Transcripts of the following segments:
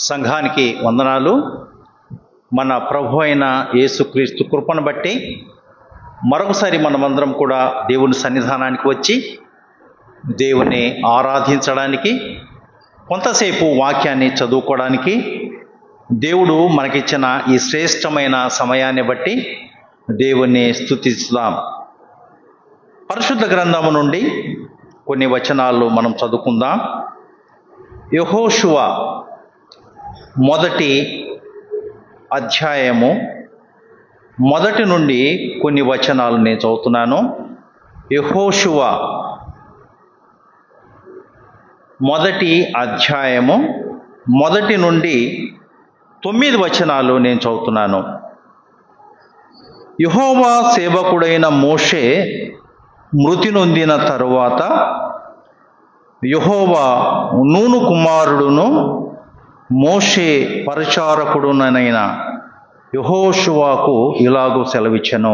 సంఘానికి వందనాలు. మన ప్రభు అయిన యేసుక్రీస్తు కృపను బట్టి మరొకసారి మనమందరం కూడా దేవుని సన్నిధానానికి వచ్చి దేవుని ఆరాధించడానికి, కొంతసేపు వాక్యాన్ని చదువుకోవడానికి దేవుడు మనకిచ్చిన ఈ శ్రేష్టమైన సమయాన్ని బట్టి దేవుణ్ణి స్తుతిస్తాం. పరిశుద్ధ గ్రంథము నుండి కొన్ని వచనాలు మనం చదువుకుందాం. యెహోషువ మొదటి అధ్యాయము మొదటి నుండి కొన్ని వచనాలు నేను చదువుతున్నాను. యెహోషువ మొదటి అధ్యాయము మొదటి నుండి 9 వచనాలు నేను చదువుతున్నాను. యెహోవా సేవకుడైన మోషే మృతి నొందిన తరువాత యెహోవా నూను కుమారుడును మోషే పరిచారకుడునైన యెహోషువకు ఇలాగూ సెలవిచ్చెను.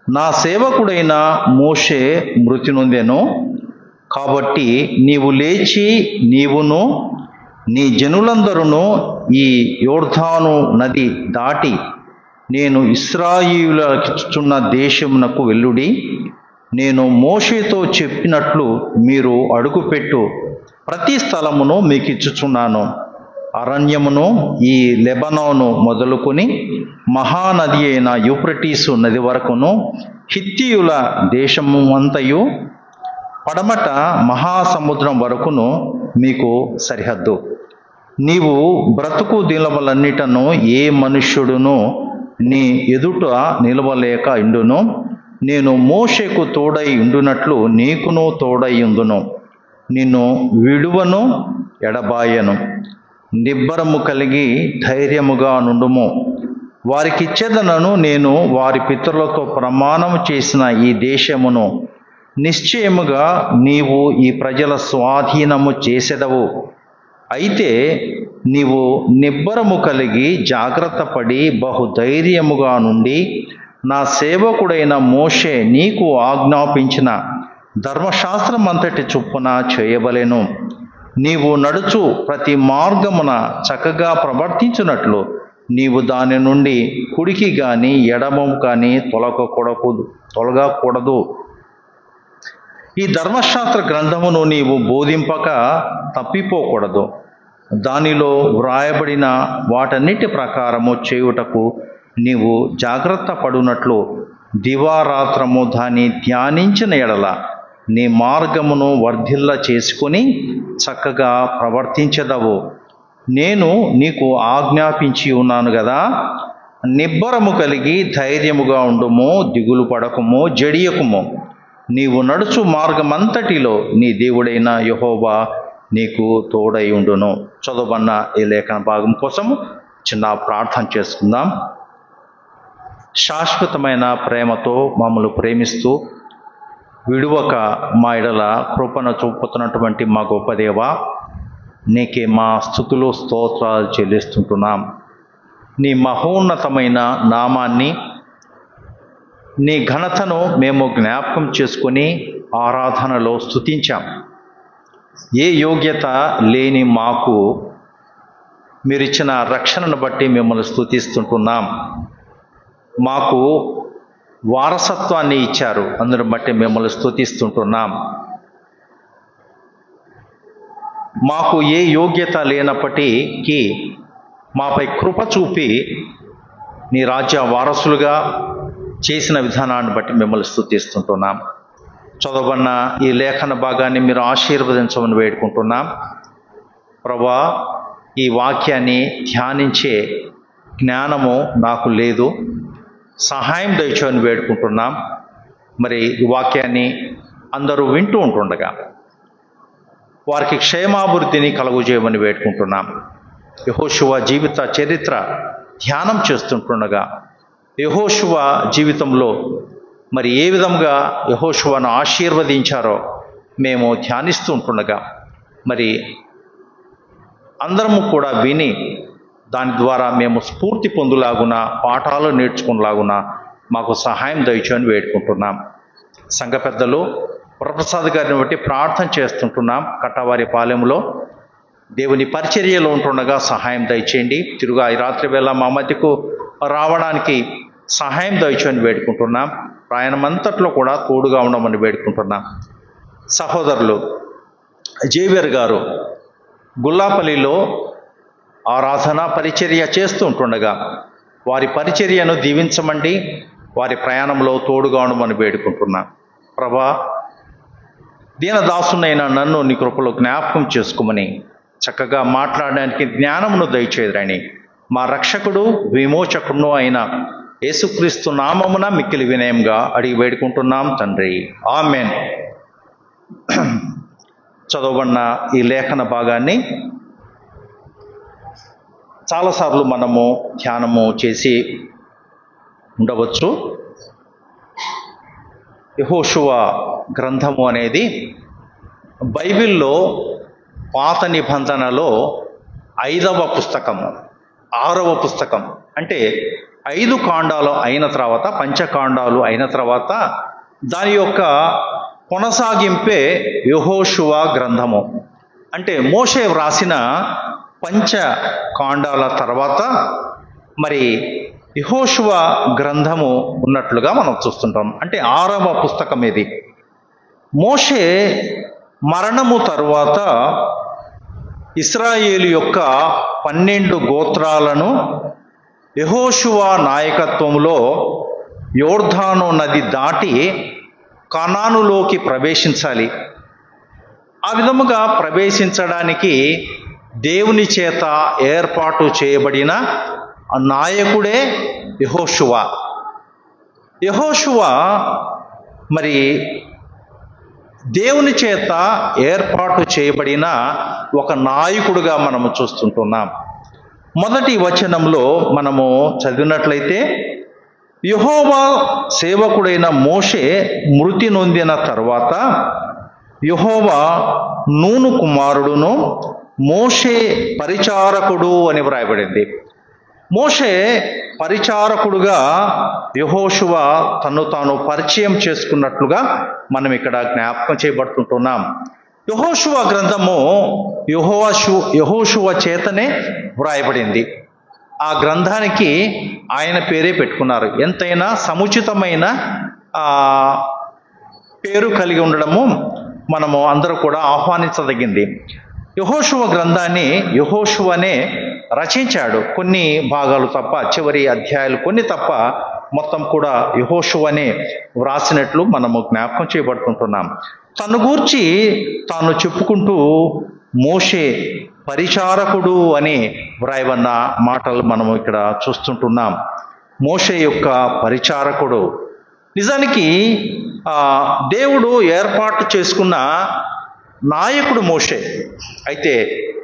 నా సేవకుడైన మోషే మృతి నొందెను, కాబట్టి నీవు లేచి నీవును నీ జనులందరూ ఈ యోర్దాను నది దాటి నేను ఇశ్రాయేలుకిచ్చుచున్న దేశమునకు వెళ్ళుడి. నేను మోషేతో చెప్పినట్లు మీరు అడుగుపెట్టు ప్రతి స్థలమును మీకు ఇచ్చుచున్నాను. అరణ్యమును ఈ లెబనోను మొదలుకొని మహానది అయిన యూఫ్రటీసు నది వరకును, హిత్తీయుల దేశము అంతయు పడమట మహాసముద్రం వరకును మీకు సరిహద్దు. నీవు బ్రతుకు దినములన్నిటను ఏ మనుష్యుడును నీ ఎదుట నిలవలేక ఇండును. నేను మోషేకు తోడై ఉండునట్లు నీకును తోడై ఉందును. నిన్ను విడువను, ఎడబాయను. నిబ్బరము కలిగి ధైర్యముగా నుండుము. వారికిచ్చేదనను నేను వారి పితరులతో ప్రమాణము చేసిన ఈ దేశమును నిశ్చయముగా నీవు ఈ ప్రజల స్వాధీనము చేసెదవు. అయితే నీవు నిబ్బరము కలిగి జాగ్రత్త పడి బహుధైర్యముగా నుండి నా సేవకుడైన మోషే నీకు ఆజ్ఞాపించిన ధర్మశాస్త్రమంతటి చొప్పున చేయవలెను. నీవు నడుచు ప్రతి మార్గమున చక్కగా ప్రవర్తించున్నట్లు నీవు దాని నుండి కుడికి గాని ఎడమము కానీ తొలగకూడదు. ఈ ధర్మశాస్త్ర గ్రంథమును నీవు బోధింపక తప్పిపోకూడదు. దానిలో వ్రాయబడిన వాటన్నిటి ప్రకారము చేయుటకు నీవు జాగ్రత్త పడునట్లు దివారాత్రము దాన్ని ధ్యానించిన ఎడల నీ మార్గమును వర్ధిల్ల చేసుకుని చక్కగా ప్రవర్తించెదవు. నేను నీకు ఆజ్ఞాపించి ఉన్నాను కదా. నిబ్బరము కలిగి ధైర్యముగా ఉండుము, దిగులు పడకుము, జడియకుము. నీవు నడుచు మార్గమంతటిలో నీ దేవుడైన యెహోవా నీకు తోడై ఉండును. చదవబన్న ఈ లేఖన భాగం కోసం చిన్న ప్రార్థన చేసుకుందాం. శాశ్వతమైన ప్రేమతో మమ్మల్ని ప్రేమిస్తూ విడువక మా ఎడల కృపను చూపుతున్నటువంటి మా గొప్ప దేవా, నీకే మా స్తుతులు స్తోత్రాలు చెల్లిస్తుంటున్నాం. నీ మహోన్నతమైన నామాన్ని, నీ ఘనతను మేము జ్ఞాపకం చేసుకొని ఆరాధనలో స్తుతించాం. ఏ యోగ్యత లేని మాకు మీరిచ్చిన రక్షణను బట్టి మిమ్మల్ని స్తుతిస్తుంటున్నాం. మాకు వారసత్వాన్ని ఇచ్చారు, అందుని బట్టి మిమ్మల్ని స్తుతిస్తుంటున్నాం. మాకు ఏ యోగ్యత లేనప్పటికీ మాపై కృప చూపి నీ రాజ్య వారసులుగా చేసిన విధానాన్ని బట్టి మిమ్మల్ని స్తుతిస్తుంటున్నాం. చదవబడిన ఈ లేఖన భాగాన్ని మీరు ఆశీర్వదించమని వేడుకుంటున్నాం. ప్రభా, ఈ వాక్యాన్ని ధ్యానించే జ్ఞానము నాకు లేదు, సహాయం దయచేయని వేడుకుంటున్నాం. మరి ఈ వాక్యాన్ని అందరూ వింటూ ఉంటుండగా వారికి క్షేమాభివృద్ధిని కలుగజేయమని వేడుకుంటున్నాం. యెహోషువ జీవిత చరిత్ర ధ్యానం చేస్తుంటుండగా యెహోషువ జీవితంలో మరి ఏ విధంగా యెహోషువను ఆశీర్వదించారో మేము ధ్యానిస్తూ ఉంటుండగా మరి అందరము కూడా విని దాని ద్వారా మేము స్ఫూర్తి పొందులాగున, పాఠాలు నేర్చుకునేలాగున మాకు సహాయం దయచేయని వేడుకుంటున్నాం. సంఘ పెద్దలు ప్రసాద్ గారిని బట్టి ప్రార్థన చేస్తుంటున్నాం. కట్టవారి పాలెంలో దేవుని పరిచర్యలో ఉంటుండగా సహాయం దయచేయండి. తిరుగా ఈ రాత్రి వేళ మా మధ్యకు రావడానికి సహాయం దయచేయని వేడుకుంటున్నాం. ప్రయాణమంతట్లో కూడా తోడుగా ఉండమని వేడుకుంటున్నాం. సహోదరులు జేవియర్ గారు గుల్లాపల్లిలో ఆరాధన పరిచర్య చేస్తూ ఉంటుండగా వారి పరిచర్యను దీవించమండి, వారి ప్రయాణంలో తోడుగా ఉండమని వేడుకుంటున్నాం. ప్రభా, దీనదాసునైన నన్ను నీ కృపలో జ్ఞాపకం చేసుకోమని, చక్కగా మాట్లాడడానికి జ్ఞానమును దయచేయరని మా రక్షకుడు విమోచకుడు అయిన యేసుక్రీస్తు నామమున మిక్కిలి వినయంగా అడిగి వేడుకుంటున్నాం తండ్రి. ఆమేన్. చదవబడిన ఈ లేఖన భాగాన్ని చాలాసార్లు మనము ధ్యానము చేసి ఉండవచ్చు. యెహోషువ గ్రంథము అనేది బైబిల్లో పాత నిబంధనలో 5వ పుస్తకము, 6వ పుస్తకం. అంటే 5 కాండాలు అయిన తర్వాత, పంచకాండాలు అయిన తర్వాత దాని యొక్క కొనసాగింపే యెహోషువ గ్రంథము. అంటే మోషే వ్రాసిన పంచకాండాల తర్వాత మరి యెహోషువ గ్రంథము ఉన్నట్లుగా మనం చూస్తుంటాం. అంటే 6వ పుస్తకం ఇది. మోషే మరణము తరువాత ఇశ్రాయేలు యొక్క 12 గోత్రాలను యెహోషువ నాయకత్వంలో యోర్దాను నది దాటి కనానులోకి ప్రవేశించాలి. ఆ విధముగా ప్రవేశించడానికి దేవుని చేత ఏర్పాటు చేయబడిన నాయకుడే యెహోషువ. యెహోషువ మరి దేవుని చేత ఏర్పాటు చేయబడిన ఒక నాయకుడుగా మనము చూస్తుంటున్నాం. మొదటి వచనంలో మనము చదివినట్లయితే, యెహోవా సేవకుడైన మోషే మృతి నొందిన తర్వాత యెహోవా నూను కుమారుడును మోషే పరిచారకుడు అని వ్రాయబడింది. మోషే పరిచారకుడుగా యెహోషువ తను తాను పరిచయం చేసుకున్నట్లుగా మనం ఇక్కడ జ్ఞాపకం చేయబడుతుంటున్నాం. యెహోషువ గ్రంథము యెహోషువ చేతనే వ్రాయబడింది. ఆ గ్రంథానికి ఆయన పేరే పెట్టుకున్నారు. ఎంతైనా సముచితమైన పేరు కలిగి ఉండడము మనము అందరూ కూడా ఆహ్వానించదగింది. యెహోషువ గ్రంథాన్ని యెహోషువనే రచించాడు. కొన్ని భాగాలు తప్ప, చివరి అధ్యాయాలు కొన్ని తప్ప మొత్తం కూడా యెహోషువనే వ్రాసినట్లు మనము జ్ఞాపకం చేయబడుతుంటున్నాం. తను గూర్చి తాను చెప్పుకుంటూ మోషే పరిచారకుడు అని వ్రాయబడిన మాటలు మనము ఇక్కడ చూస్తుంటున్నాం. మోషే యొక్క పరిచారకుడు. నిజానికి దేవుడు ఏర్పాటు చేసుకున్న నాయకుడు మోషే. అయితే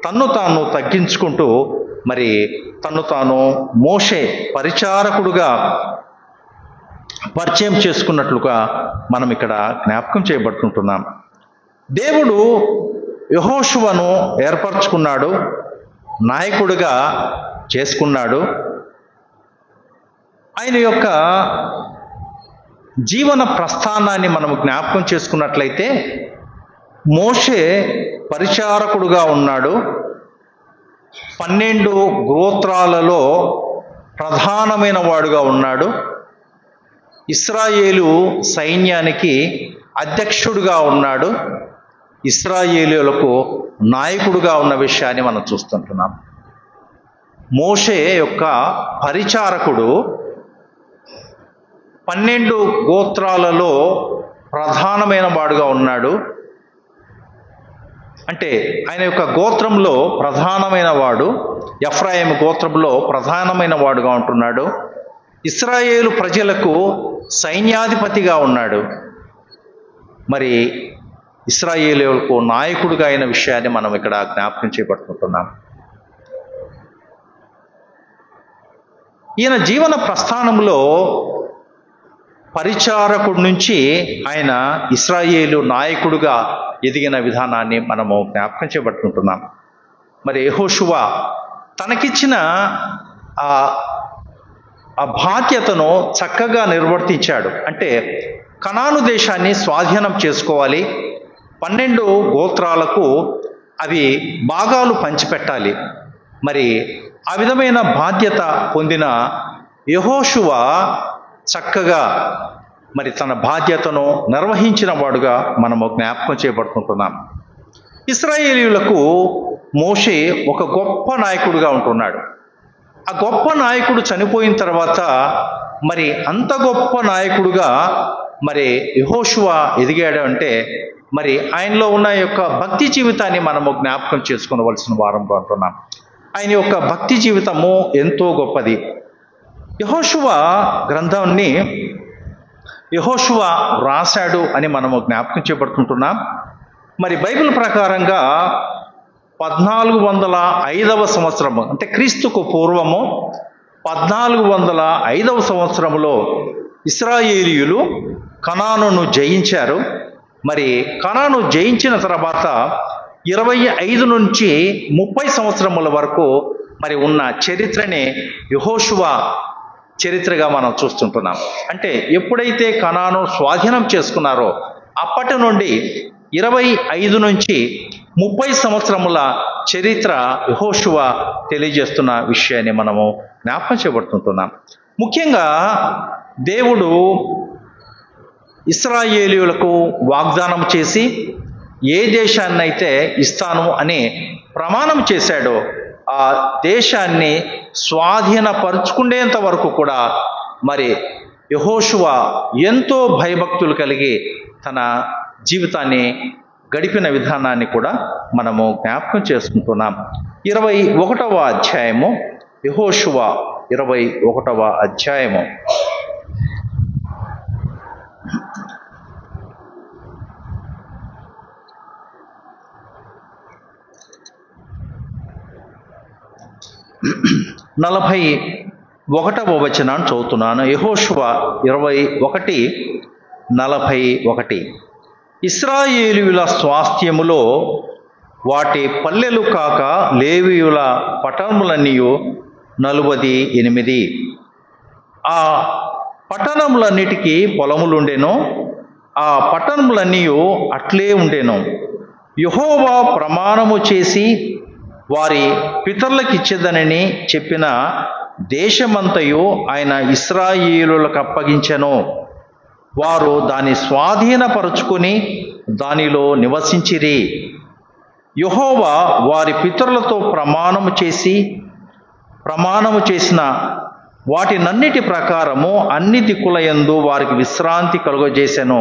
తన్ను తాను తగ్గించుకుంటూ మరి తన్ను తాను మోషే పరిచారకుడుగా పరిచయం చేసుకున్నట్లుగా మనం ఇక్కడ జ్ఞాపకం చేయబడుతుంటున్నాం. దేవుడు యెహోషువను ఏర్పరచుకున్నాడు, నాయకుడిగా చేసుకున్నాడు. ఆయన యొక్క జీవన ప్రస్థానాన్ని మనము జ్ఞాపకం చేసుకున్నట్లయితే మోషే పరిచారకుడుగా ఉన్నాడు. 12 గోత్రాలలో ప్రధానమైన వాడుగా ఉన్నాడు. ఇశ్రాయేలు సైన్యానికి అధ్యక్షుడుగా ఉన్నాడు. ఇశ్రాయేలులకు నాయకుడుగా ఉన్న విషయాన్ని మనం చూస్తుంటున్నాం. మోషే యొక్క పరిచారకుడు 12 గోత్రాలలో ప్రధానమైన వాడుగా ఉన్నాడు. అంటే ఆయన యొక్క గోత్రంలో ప్రధానమైన వాడు, ఎఫ్రాయిము గోత్రంలో ప్రధానమైన వాడుగా ఉంటున్నాడు. ఇశ్రాయేలు ప్రజలకు సైన్యాధిపతిగా ఉన్నాడు. మరి ఇశ్రాయేలులకు నాయకుడుగా అయిన విషయాన్ని మనం ఇక్కడ జ్ఞాపకం చేయబడుతుంటున్నాం. ఈయన జీవన ప్రస్థానంలో పరిచారకుడి నుంచి ఆయన ఇశ్రాయేలు నాయకుడుగా ఎదిగిన విధానాన్ని మనము జ్ఞాపకం చేయబడుతుంటున్నాం. మరి యెహోషువ తనకిచ్చిన ఆ బాధ్యతను చక్కగా నిర్వర్తించాడు. అంటే కనాను దేశాన్ని స్వాధీనం చేసుకోవాలి, 12 గోత్రాలకు అవి భాగాలు పంచిపెట్టాలి. మరి ఆ విధమైన బాధ్యత పొందిన యెహోషువ చక్కగా మరి తన బాధ్యతను నిర్వహించిన వాడుగా మనము జ్ఞాపకం చేయబడుతుంటున్నాం. ఇశ్రాయేలీయులకు మోషే ఒక గొప్ప నాయకుడిగా ఉంటున్నాడు. ఆ గొప్ప నాయకుడు చనిపోయిన తర్వాత మరి అంత గొప్ప నాయకుడుగా మరి యెహోషువ ఎదిగాడు అంటే మరి ఆయనలో ఉన్న యొక్క భక్తి జీవితాన్ని మనము జ్ఞాపకం చేసుకోవలసిన వారంగా ఉంటున్నాం. ఆయన యొక్క భక్తి జీవితము ఎంతో గొప్పది. యెహోషువ గ్రంథాన్ని యెహోషువ రాశాడు అని మనము జ్ఞాపకం చేయబడుతుంటున్నాం. మరి బైబిల్ ప్రకారంగా 1405 సంవత్సరము అంటే క్రీస్తుకు పూర్వము 1405 సంవత్సరములో ఇశ్రాయేలీయులు కనానును జయించారు. మరి కనాను జయించిన తర్వాత 25 నుంచి 30 సంవత్సరముల వరకు మరి ఉన్న చరిత్రనే యెహోషువ చరిత్రగా మనం చూస్తుంటున్నాం. అంటే ఎప్పుడైతే కనాను స్వాధీనం చేసుకున్నారో అప్పటి నుండి 25 నుంచి 30 సంవత్సరముల చరిత్ర యెహోషువ తెలియజేస్తున్న విషయాన్ని మనము జ్ఞాపకం చేయబడుతుంటున్నాం. ముఖ్యంగా దేవుడు ఇశ్రాయేలీయులకు వాగ్దానం చేసి ఏ దేశాన్నైతే ఇస్తాను అని ప్రమాణం చేశాడో ఆ దేశాన్ని స్వాధీనపరుచుకునేంత వరకు కూడా మరి యెహోషువ ఎంతో భయభక్తులు కలిగి తన జీవితాన్ని గడిపిన విధానాన్ని కూడా మనము జ్ఞాపకం చేసుకుంటున్నాం. 21వ అధ్యాయము యెహోషువ 21వ అధ్యాయము నలభై 41వ వచనాన్ని చదువుతున్నాను. యెహోషువ 21:41. ఇశ్రాయేలీయుల స్వాస్థ్యములో వాటి పల్లెలు కాక లేవీయుల పట్టణములన్నీ 48. ఆ పట్టణములన్నిటికీ పొలములుండెను. ఆ పట్టణములన్నీ అట్లే ఉండెను. యెహోవా ప్రమాణము చేసి వారి పితరులకిచ్చేదనని చెప్పిన దేశమంతయు ఆయన ఇశ్రాయేలులకు అప్పగించెను. వారు దాన్ని స్వాధీనపరుచుకొని దానిలో నివసించిరి. యెహోవా వారి పితరులతో ప్రమాణము చేసిన వాటినన్నిటి ప్రకారము అన్ని దిక్కులయందు వారికి విశ్రాంతి కలుగజేసెను.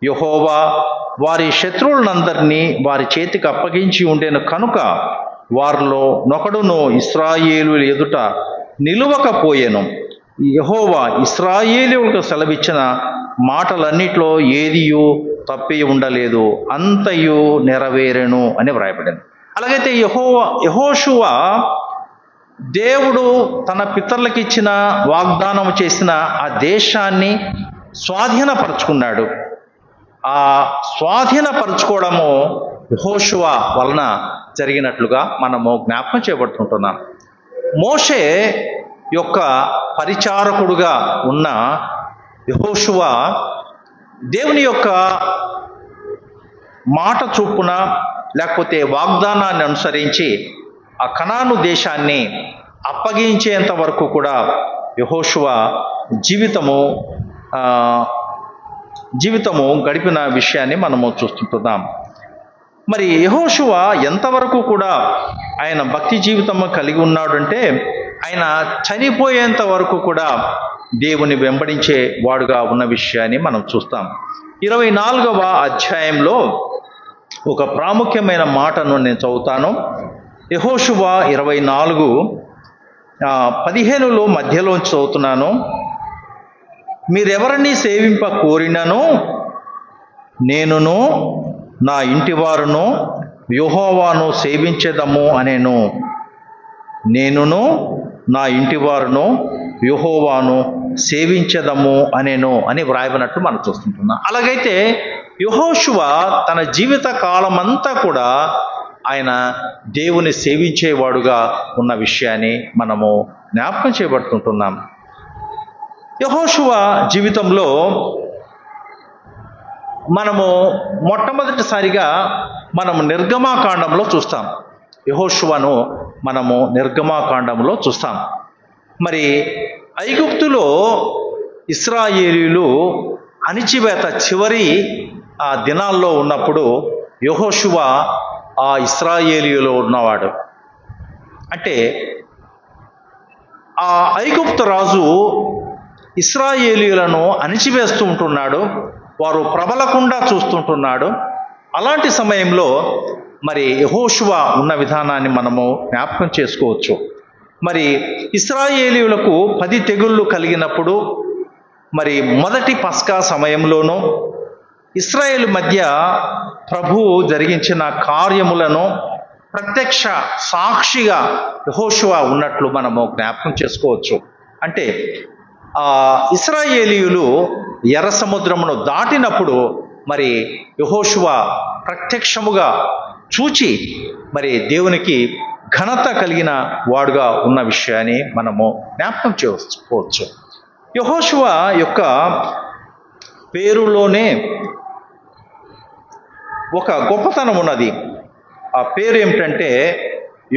యెహోవా వారి శత్రువులందరినీ వారి చేతికి అప్పగించి ఉండెను కనుక వారిలో నొకడును ఇశ్రాయేలీయుల ఎదుట నిలువకపోయెను. యెహోవా ఇశ్రాయేలీయులకు సెలవిచ్చిన మాటలన్నిట్లో ఏదియు తప్పి ఉండలేదు, అంతయు నెరవేరెను అని వ్రాయబడింది. అలాగైతే యెహోషువ దేవుడు తన పితరులకు ఇచ్చిన వాగ్దానం చేసిన ఆ దేశాన్ని స్వాధీనపరచుకున్నాడు. ఆ స్వాధీనపరచుకోవడము యెహోషువ వలన జరిగినట్లుగా మనము జ్ఞాపకం చేయబడుతుంటున్నాం. మోషే యొక్క పరిచారకుడుగా ఉన్న యెహోషువ దేవుని యొక్క మాట చొప్పున లేకపోతే వాగ్దానాన్ని అనుసరించి ఆ కనాను దేశాన్ని అప్పగించేంత వరకు కూడా యెహోషువ జీవితము గడిపిన విషయాన్ని మనము చూస్తుంటున్నాం. మరి యెహోషువ ఎంతవరకు కూడా ఆయన భక్తి జీవితం కలిగి ఉన్నాడంటే ఆయన చనిపోయేంత వరకు కూడా దేవుని వెంబడించే వాడుగా ఉన్న విషయాన్ని మనం చూస్తాం. 24వ అధ్యాయంలో ఒక ప్రాముఖ్యమైన మాటను నేను చదువుతాను. యెహోషువ 24:15 మధ్యలోంచి చదువుతున్నాను. మీరెవరిని సేవింప కోరినను నేనును నా ఇంటివారును యెహోవాను సేవించెదము అనేను. నేనును నా ఇంటివారును యెహోవాను సేవించెదము అనేను అని వ్రాయబడినట్లు మనం చూస్తుంటున్నాం. అలాగైతే యెహోషువ తన జీవిత కాలమంతా కూడా ఆయన దేవుని సేవించేవాడుగా ఉన్న విషయాన్ని మనము జ్ఞాపకం చేయబడుతుంటున్నాం. యెహోషువ జీవితంలో మనము మొట్టమొదటిసారిగా మనము నిర్గమాకాండంలో చూస్తాం. యెహోషువను మనము నిర్గమాకాండంలో చూస్తాం. మరి ఐగుప్తులో ఇశ్రాయేలీయులు అణిచివేత చివరి ఆ దినాల్లో ఉన్నప్పుడు యెహోషువ ఆ ఇశ్రాయేలీయులో ఉన్నవాడు. అంటే ఆ ఐగుప్తు రాజు ఇశ్రాయేలీయులను అణిచివేస్తూ ఉంటున్నాడు, వారు ప్రబలకుండా చూస్తుంటున్నాడు. అలాంటి సమయంలో మరి యెహోషువ ఉన్న విధానాన్ని మనము జ్ఞాపకం చేసుకోవచ్చు. మరి ఇశ్రాయేలీయులకు 10 తెగుళ్ళు కలిగినప్పుడు మరి మొదటి పస్కా సమయంలోనూ ఇశ్రాయేలు మధ్య ప్రభువు జరిగించిన కార్యములను ప్రత్యక్ష సాక్షిగా యెహోషువ ఉన్నట్లు మనము జ్ఞాపకం చేసుకోవచ్చు. అంటే ఇశ్రాయేలీయులు ఎర్ర సముద్రమును దాటినప్పుడు మరి యెహోషువ ప్రత్యక్షముగా చూచి మరి దేవునికి ఘనత కలిగిన వాడుగా ఉన్న విషయాన్ని మనము జ్ఞాపకం చేసుకోవచ్చు. యెహోషువ యొక్క పేరులోనే ఒక గొప్పతనం ఉన్నది. ఆ పేరు ఏమిటంటే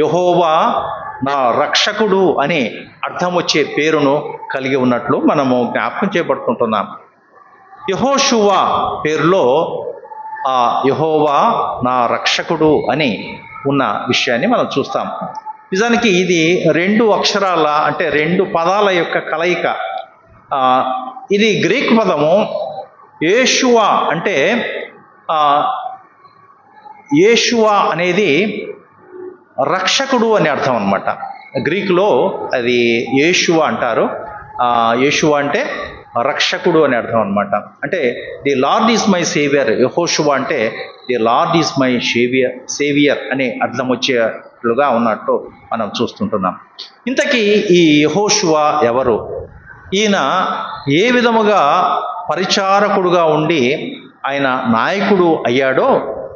యెహోవా నా రక్షకుడు అని అర్థం వచ్చే పేరును కలిగి ఉన్నట్లు మనము జ్ఞాపకం చేయబడుతుంటున్నాం. యెహోషువ పేరులో ఆ యెహోవా నా రక్షకుడు అని ఉన్న విషయాన్ని మనం చూస్తాం. నిజానికి ఇది 2 అక్షరాల అంటే 2 పదాల యొక్క కలయిక. ఇది గ్రీక్ పదము. యేషువా అంటే యేషువా అనేది రక్షకుడు అని అర్థం అన్నమాట. గ్రీకులో అది యేషువా అంటారు. యేషువా అంటే రక్షకుడు అని అర్థం అన్నమాట. అంటే the lord is my saviour. Yehoshua అంటే the lord is my saviour అనే అర్థం వచ్చేట్లుగా ఉన్నట్టు మనం చూస్తుంటున్నాం. ఇంతకీ ఈ యెహోషువా ఎవరు? ఈయన ఏ విధముగా పరిచారకుడుగా ఉండి ఆయన నాయకుడు అయ్యాడో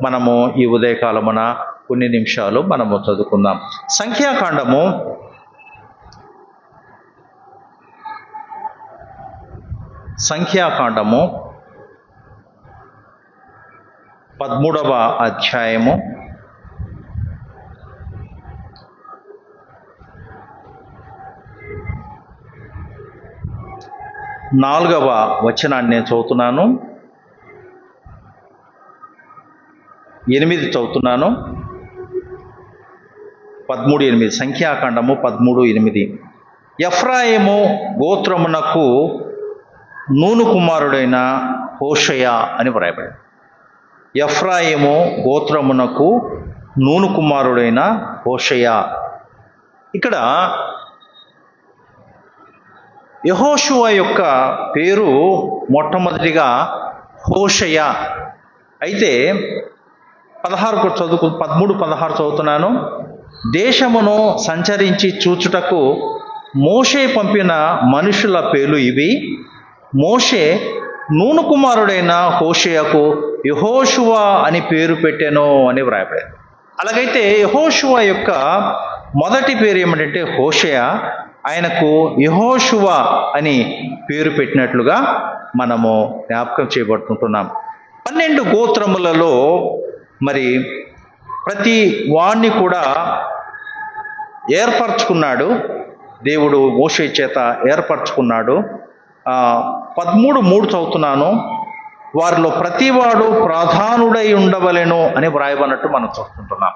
మనము ఈ ఉదయకాలమున కొన్ని నిమిషాలు మనము చదువుకుందాం. సంఖ్యాకాండము 13వ అధ్యాయము 4వ వచనాన్ని నేను చదువుతున్నాను, 8 చదువుతున్నాను. 13:8 సంఖ్యాకాండము 13:8. ఎఫ్రాయిము గోత్రమునకు నూను కుమారుడైన హోషయ అని వ్రాయబడింది. ఎఫ్రాయిము గోత్రమునకు నూను కుమారుడైన హోషయ. ఇక్కడ యెహోషువ యొక్క పేరు మొట్టమొదటిగా హోషయ. అయితే 13:16 చదువుతున్నాను. దేశమును సంచరించి చూచుటకు మోషే పంపిన మనుషుల పేర్లు ఇవి. మోషే నూను కుమారుడైన హోషేయకు యెహోషువ అని పేరు పెట్టెను అని వ్రాయబడింది. అలాగైతే యెహోషువ యొక్క మొదటి పేరు ఏమిటంటే హోషేయ. ఆయనకు యెహోషువ అని పేరు పెట్టినట్లుగా మనము జ్ఞాపకం చేయబడుతుంటున్నాం. 12 గోత్రములలో మరి ప్రతి వాణ్ణి కూడా ఏర్పరచుకున్నాడు దేవుడు, మోషే చేత ఏర్పరచుకున్నాడు. 13:3 చదువుతున్నాను. వారిలో ప్రతివాడు ప్రధానుడై ఉండవలెను అని వ్రాయబడినట్టు మనం చూస్తుంటున్నాం.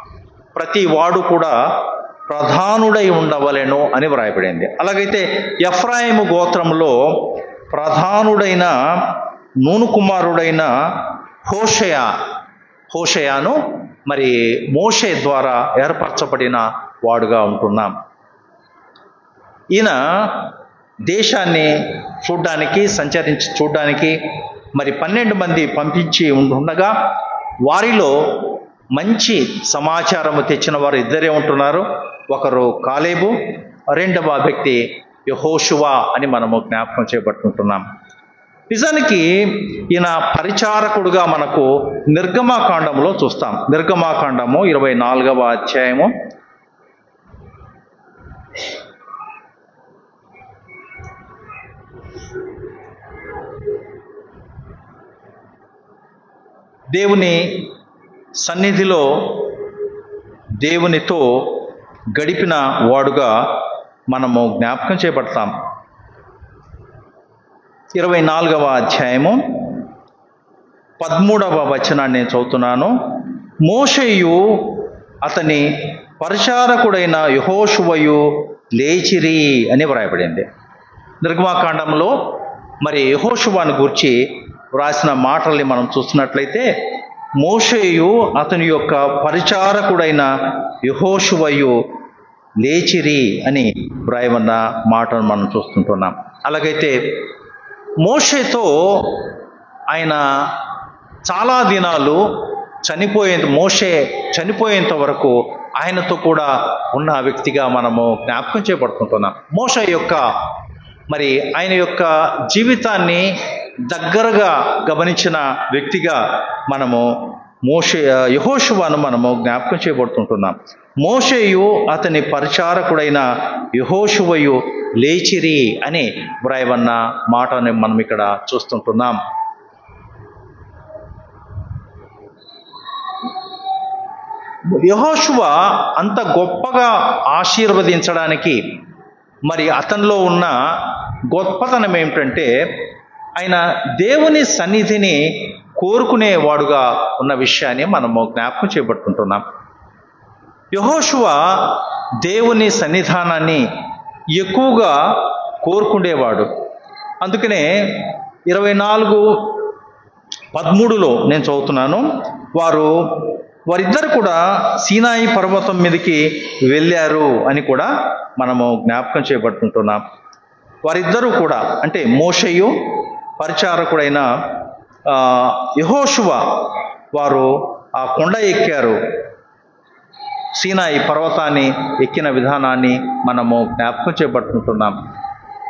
ప్రతి వాడు కూడా ప్రధానుడై ఉండవలెను అని వ్రాయబడింది. అలాగైతే ఎఫ్రాయిము గోత్రంలో ప్రధానుడైన నూను కుమారుడైన హోషేయను మరి మోషే ద్వారా ఏర్పరచబడిన వాడుగా ఉంటున్నాం. ఈయన దేశాన్ని సంచరించి చూడడానికి మరి 12 మంది పంపించి ఉండగా వారిలో మంచి సమాచారము తెచ్చిన వారు 2 ఉంటున్నారు. ఒకరు కాలేబు, రెండవ వ్యక్తి యెహోషువ అని మనము జ్ఞాపకం చేయబడుతుంటున్నాం. నిజానికి ఈయన పరిచారకుడుగా మనకు నిర్గమాకాండంలో చూస్తాం. నిర్గమాకాండము 24వ అధ్యాయము 'దేవుని సన్నిధిలో దేవునితో గడిపిన వాడుగా మనము జ్ఞాపకం చేయబడతాం. 24వ అధ్యాయము 13వ వచనాన్ని నేను చదువుతున్నాను. మోషేయు అతని పరిచారకుడైన యెహోషువయు లేచిరి అని వ్రాయబడింది. నిర్గమాకాండంలో మరి యెహోషువను గూర్చి వ్రాసిన మాటల్ని మనం చూస్తున్నట్లయితే, మోషేయు అతని యొక్క పరిచారకుడైన యెహోషువయు లేచిరి అని వ్రాయమన్న మాటను మనం చూస్తుంటున్నాం. అలాగైతే మోషేతో ఆయన చాలా దినాలు మోషే చనిపోయేంత వరకు ఆయనతో కూడా ఉన్న వ్యక్తిగా మనము జ్ఞాపకం చేయబడుతుంటున్నాం. మోషే యొక్క మరి ఆయన యొక్క జీవితాన్ని దగ్గరగా గమనించిన వ్యక్తిగా మనము యెహోషువను మనము జ్ఞాపకం చేయబడుతుంటున్నాం. మోషేయు అతని పరిచారకుడైన యెహోషువయు లేచిరి అని వ్రాయవన్న మాటని మనం ఇక్కడ చూస్తుంటున్నాం. యెహోషువ అంత గొప్పగా ఆశీర్వదించడానికి మరి అతనిలో ఉన్న గొప్పతనం ఏమిటంటే, ఆయన దేవుని సన్నిధిని కోరుకునేవాడుగా ఉన్న విషయాన్ని మనము జ్ఞాపకం చేయబడుతుంటున్నాం. యెహోషువ దేవుని సన్నిధానాన్ని ఎక్కువగా కోరుకునేవాడు. అందుకనే 24:13 నేను చదువుతున్నాను. వారిద్దరు కూడా సీనాయి పర్వతం మీదకి వెళ్ళారు అని కూడా మనము జ్ఞాపకం చేయబడుతుంటున్నాం. వారిద్దరూ కూడా అంటే మోషేయు పరిచారకుడైన యెహోషువ వారు ఆ కొండ ఎక్కారు. సీనాయి పర్వతాన్ని ఎక్కిన విధానాన్ని మనము జ్ఞాపకం చేయబడుతుంటున్నాం.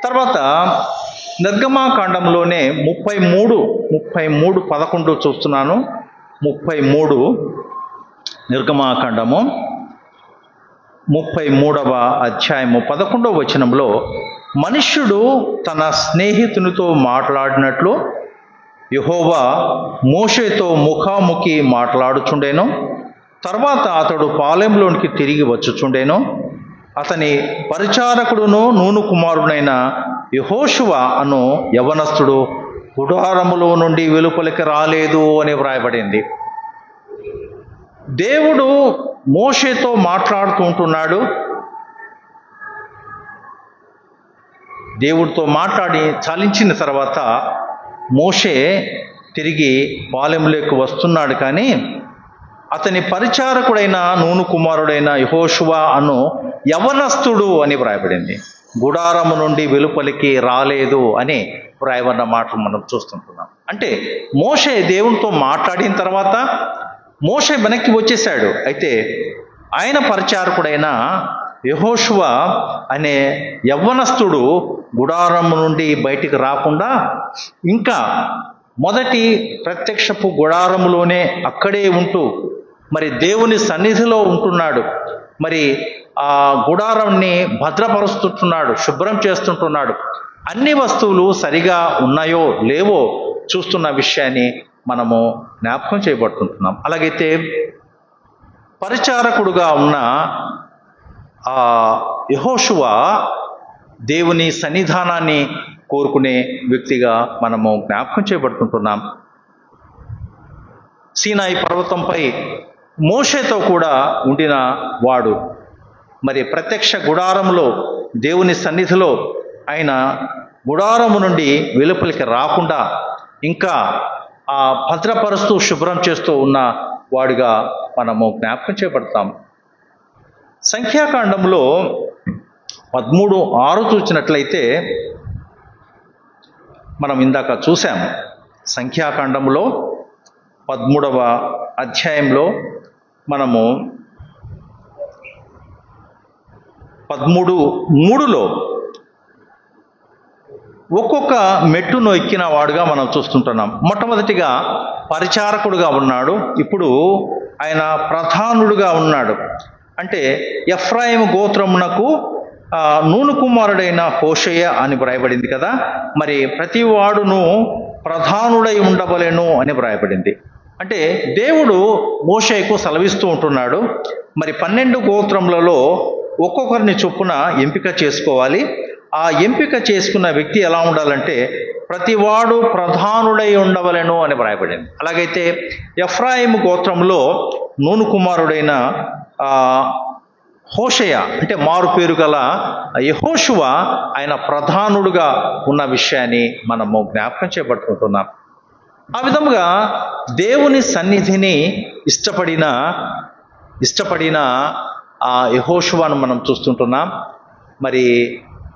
తర్వాత నిర్గమాకాండంలోనే 33:11 చూస్తున్నాను. 33 నిర్గమాకాండము 33వ అధ్యాయము 11వ వచనంలో, మనుష్యుడు తన స్నేహితునితో మాట్లాడినట్లు యెహోవా మోషేతో ముఖాముఖి మాట్లాడుచుండెను. తర్వాత అతడు పాలెంలోనికి తిరిగి వచ్చుచుండెను. అతని పరిచారకుడును నూను కుమారుడైన యెహోషువ అను యవనస్తుడు గుడారములో నుండి వెలుపలికి రాలేదు అని వ్రాయబడింది. దేవుడు మోషేతో మాట్లాడుతూ ఉంటున్నాడు. దేవుడితో మాట్లాడి చాలించిన తర్వాత మోషే తిరిగి పాలెంలోకి వస్తున్నాడు. కానీ అతని పరిచారకుడైన నూను కుమారుడైన యెహోషువ అను యవనస్తుడు అని వ్రాయబడింది. గుడారము నుండి వెలుపలికి రాలేదు అని వ్రాయబడిన మాటలు మనం చూస్తుంటున్నాం. అంటే మోషే దేవునితో మాట్లాడిన తర్వాత మోషే వెనక్కి వచ్చేసాడు. అయితే ఆయన పరిచారకుడైన యెహోషువ అనే యవ్వనస్తుడు గుడారము నుండి బయటికి రాకుండా ఇంకా మొదటి ప్రత్యక్షపు గుడారములోనే అక్కడే ఉంటూ మరి దేవుని సన్నిధిలో ఉంటున్నాడు. మరి ఆ గుడారాన్ని భద్రపరుస్తుంటున్నాడు, శుభ్రం చేస్తుంటున్నాడు. అన్ని వస్తువులు సరిగా ఉన్నాయో లేవో చూస్తున్న విషయాన్ని మనము జ్ఞాపకం చేయబడుతుంటున్నాం. అలాగైతే పరిచారకుడుగా ఉన్న ఆ యెహోషువ దేవుని సన్నిధానాన్ని కోరుకునే వ్యక్తిగా మనము జ్ఞాపకం చేయబడుతుంటున్నాం. సీనాయి పర్వతంపై మోషేతో కూడా ఉండిన వాడు. మరి ప్రత్యక్ష గుడారంలో దేవుని సన్నిధిలో ఆయన గుడారము నుండి వెలుపలికి రాకుండా ఇంకా ఆ భద్రపరుస్తూ శుభ్రం చేస్తూ ఉన్న వాడిగా మనము జ్ఞాపకం చేయబడతాం. సంఖ్యాకాండంలో 13:6 చూసినట్లయితే మనం ఇందాక చూసాము. సంఖ్యాకాండంలో 13వ అధ్యాయంలో మనము 13:3 ఒక్కొక్క మెట్టును ఎక్కిన వాడుగా మనం చూస్తుంటున్నాం. మొట్టమొదటిగా పరిచారకుడుగా ఉన్నాడు. ఇప్పుడు ఆయన ప్రధానుడుగా ఉన్నాడు. అంటే ఎఫ్రాయిము గోత్రమునకు నూను కుమారుడైన హోషేయ అని వ్రాయబడింది కదా. మరి ప్రతి వాడును ప్రధానుడై ఉండవలెను అని వ్రాయబడింది. అంటే దేవుడు మోషేకు సెలవిస్తూ ఉంటున్నాడు, మరి 12 గోత్రములలో ఒక్కొక్కరిని చొప్పున ఎంపిక చేసుకోవాలి. ఆ ఎంపిక చేసుకున్న వ్యక్తి ఎలా ఉండాలంటే ప్రతివాడు ప్రధానుడై ఉండవలెను అని వ్రాయబడింది. అలాగైతే ఎఫ్రాయిము గోత్రంలో నూను కుమారుడైన హోషయ అంటే మారు పేరు గల యెహోషువ ఆయన ప్రధానుడుగా ఉన్న విషయాన్ని మనము జ్ఞాపకం చేపట్టుకుంటున్నాం. ఆ విధముగా దేవుని సన్నిధిని ఇష్టపడిన ఆ యెహోషువను మనం చూస్తుంటున్నాం. మరి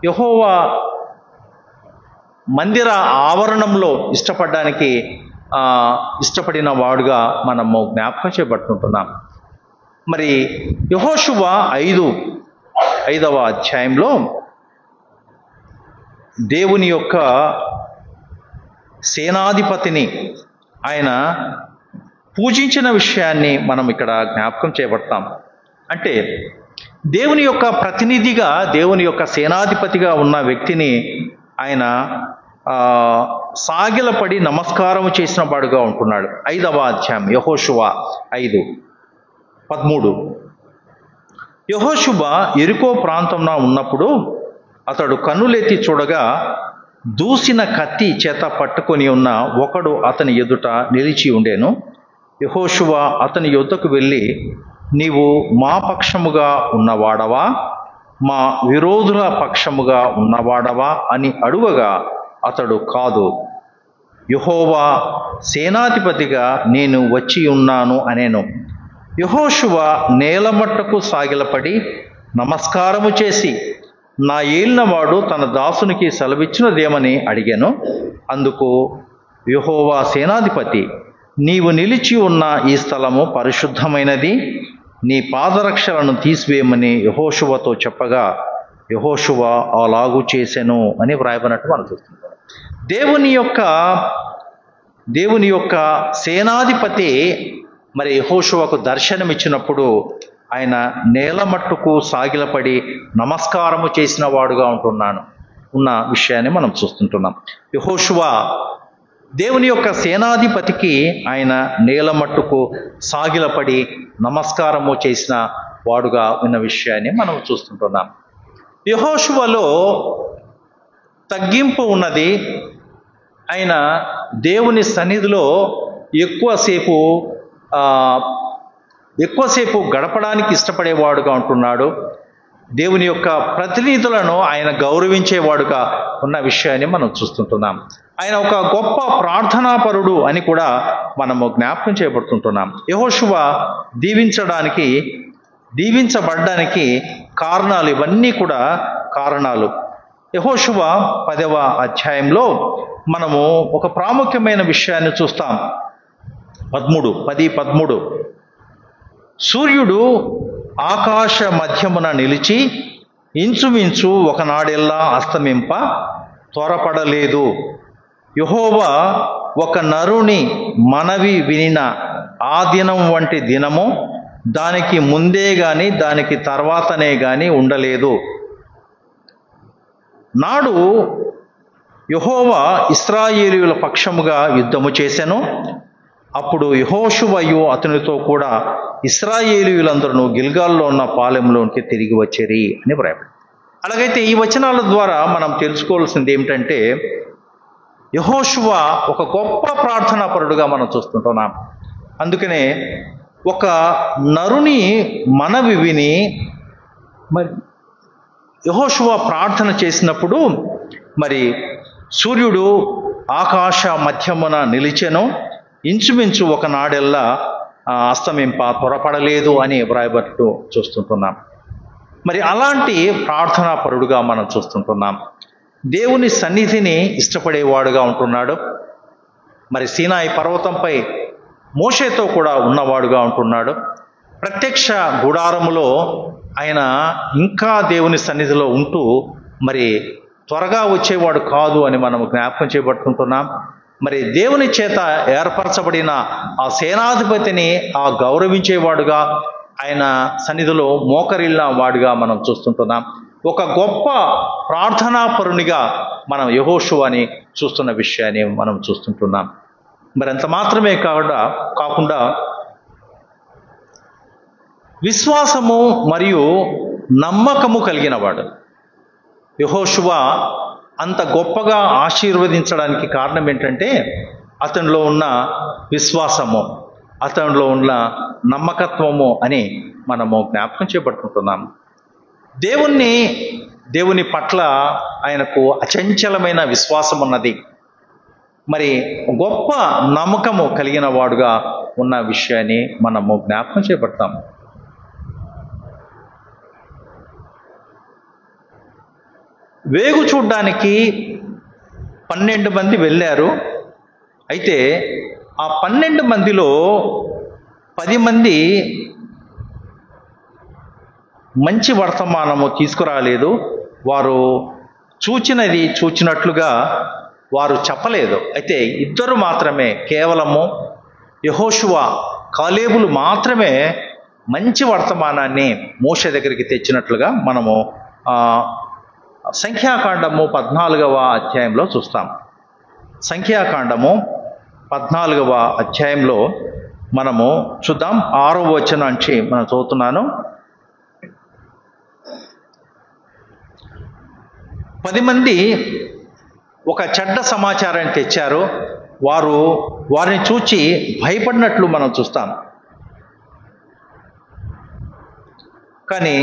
యెహోవా మందిర ఆవరణంలో ఇష్టపడిన వాడుగా మనము జ్ఞాపకం చేపట్టుకుంటున్నాం. మరి యెహోషువ 5వ అధ్యాయంలో దేవుని యొక్క సేనాధిపతిని ఆయన పూజించిన విషయాన్ని మనం ఇక్కడ జ్ఞాపకం చేయబడతాం. అంటే దేవుని యొక్క ప్రతినిధిగా, దేవుని యొక్క సేనాధిపతిగా ఉన్న వ్యక్తిని ఆయన సాగిలపడి నమస్కారం చేసిన వాడుగా ఉంటున్నాడు. 5వ అధ్యాయం యెహోషువ 5:13. యెహోషువ యెరికో ప్రాంతంలో ఉన్నప్పుడు అతడు కన్నులెత్తి చూడగా దూసిన కత్తి చేత పట్టుకొని ఉన్న ఒకడు అతని ఎదుట నిలిచి ఉండెను. యెహోషువ అతని యొద్దకు వెళ్ళి, నీవు మా పక్షముగా ఉన్నవాడవా, మా విరోధుల పక్షముగా ఉన్నవాడవా అని అడుగగా అతడు, కాదు, యెహోవా సేనాధిపతిగా నేను వచ్చి ఉన్నాను అనేను. యెహోషువ నేలమట్టకు సాగిలపడి నమస్కారము చేసి, నా ఏలినవాడు తన దాసునికి సెలవిచ్చినదేమని అడిగాను. అందుకు యెహోవా సేనాధిపతి, నీవు నిలిచి ఉన్న ఈ స్థలము పరిశుద్ధమైనది, నీ పాదరక్షలను తీసివేయమని యెహోషువతో చెప్పగా యెహోషువ అలాగు చేసెను అని వ్రాయబడినట్టు మనం చూస్తుంటాం. దేవుని యొక్క సేనాధిపతి మరి యెహోషువకు దర్శనమిచ్చినప్పుడు ఆయన నేలమట్టుకు సాగిలపడి నమస్కారము చేసిన వాడుగా ఉన్న విషయాన్ని మనం చూస్తుంటున్నాం. యెహోషువ దేవుని యొక్క సేనాధిపతికి ఆయన నేలమట్టుకు సాగిలపడి నమస్కారము చేసిన వాడుగా ఉన్న విషయాన్ని మనం చూస్తుంటున్నాం. యెహోషువలో తగ్గింపు ఉన్నది. ఆయన దేవుని సన్నిధిలో ఎక్కువసేపు గడపడానికి ఇష్టపడేవాడుగా ఉంటున్నాడు. దేవుని యొక్క ప్రతినిధులను ఆయన గౌరవించేవాడుగా ఉన్న విషయాన్ని మనం చూస్తుంటున్నాం. ఆయన ఒక గొప్ప ప్రార్థనాపరుడు అని కూడా మనము జ్ఞాపకం చేయబడుతుంటున్నాం. యెహోషువ దీవించబడ్డానికి కారణాలు, ఇవన్నీ కూడా కారణాలు. యెహోషువ 10వ అధ్యాయంలో మనము ఒక ప్రాముఖ్యమైన విషయాన్ని చూస్తాం. 10:13. సూర్యుడు ఆకాశ మధ్యమున నిలిచి ఇంచుమించు ఒకనాడెల్లా అస్తమింప త్వరపడలేదు. యెహోవా ఒక నరుని మనవి వినిన ఆ దినం వంటి దినము దానికి ముందే గాని దానికి తర్వాతనే గాని ఉండలేదు. నాడు యెహోవా ఇశ్రాయేలీయుల పక్షముగా యుద్ధము చేసెను. అప్పుడు యెహోషువయు అతనితో కూడా ఇశ్రాయేలీయులందరూ గిల్గాల్లో ఉన్న పాలెంలోనికి తిరిగి వచ్చిరి అని వ్రాయబడింది. అలాగైతే ఈ వచనాల ద్వారా మనం తెలుసుకోవాల్సింది ఏమిటంటే యెహోషువ ఒక గొప్ప ప్రార్థనాపరుడుగా మనం చూస్తుంటున్నాం. అందుకనే ఒక నరుని మనవి విని మరి యెహోషువ ప్రార్థన చేసినప్పుడు మరి సూర్యుడు ఆకాశ మధ్యమున నిలిచెను, ఇంచుమించు ఒకనాడెల్లా అస్తమింప త్వరపడలేదు అని వ్రాయబట్టు చూస్తుంటున్నాం. మరి అలాంటి ప్రార్థనాపరుడుగా మనం చూస్తుంటున్నాం. దేవుని సన్నిధిని ఇష్టపడేవాడుగా ఉంటున్నాడు. మరి సీనాయి పర్వతంపై మోషేతో కూడా ఉన్నవాడుగా ఉంటున్నాడు. ప్రత్యక్ష గుడారములో ఆయన ఇంకా దేవుని సన్నిధిలో ఉంటూ మరి త్వరగా వచ్చేవాడు కాదు అని మనం జ్ఞాపకం చేయబట్టుకుంటున్నాం. మరి దేవుని చేత ఏర్పరచబడిన ఆ సేనాధిపతిని గౌరవించేవాడుగా, ఆయన సన్నిధిలో మోకరిల్లిన వాడుగా మనం చూస్తుంటున్నాం. ఒక గొప్ప ప్రార్థనాపరునిగా మనం యెహోషువని చూస్తున్న విషయాన్ని మనం చూస్తుంటున్నాం. మరి అంత మాత్రమే కాకుండా విశ్వాసము మరియు నమ్మకము కలిగిన వాడు. యెహోషువ అంత గొప్పగా ఆశీర్వదించడానికి కారణం ఏంటంటే అతనిలో ఉన్న విశ్వాసము, అతనిలో ఉన్న నమ్మకత్వము అని మనము జ్ఞాపకం చేపట్టుకుంటున్నాము. దేవుని పట్ల ఆయనకు అచంచలమైన విశ్వాసం ఉన్నది. మరి గొప్ప నమ్మకము కలిగిన వాడుగా ఉన్న విషయాన్ని మనము జ్ఞాపకం చేపడతాము. వేగు చూడ్డానికి 12 మంది వెళ్ళారు. అయితే ఆ 12 మందిలో 10 మంది మంచి వర్తమానము తీసుకురాలేదు. వారు చూచినది చూచినట్లుగా వారు చెప్పలేదు. అయితే 2 మాత్రమే, కేవలము యెహోషువ, కాలేబులు మాత్రమే మంచి వర్తమానాన్ని మోషే దగ్గరికి తెచ్చినట్లుగా మనము సంఖ్యాకాండము 14వ అధ్యాయంలో చూస్తాం. సంఖ్యాకాండము 14వ అధ్యాయంలో మనము చూద్దాం. 6వ వచనం నుంచి మనం చదువుతున్నాను. 10 మంది ఒక చెడ్డ సమాచారాన్ని తెచ్చారు. వారిని చూచి భయపడినట్లు మనం చూస్తాం. కానీ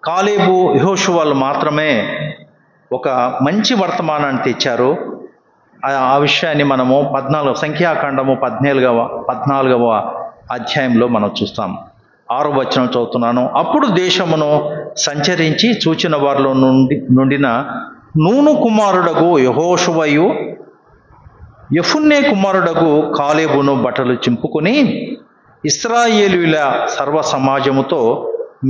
కాలేబు, యెహోషువలు మాత్రమే ఒక మంచి వర్తమానాన్ని తెచ్చారు. ఆ విషయాన్ని మనము సంఖ్యాకాండము 14వ అధ్యాయంలో మనం చూస్తాం. 6వ వచనం చదువుతున్నాను. అప్పుడు దేశమును సంచరించి చూచిన వారిలో నుండిన నూను కుమారుడగు యెహోషువయు యెఫున్నె కుమారుడగు కాలేబును బట్టలు చింపుకొని ఇశ్రాయేలీయుల సర్వ సమాజముతో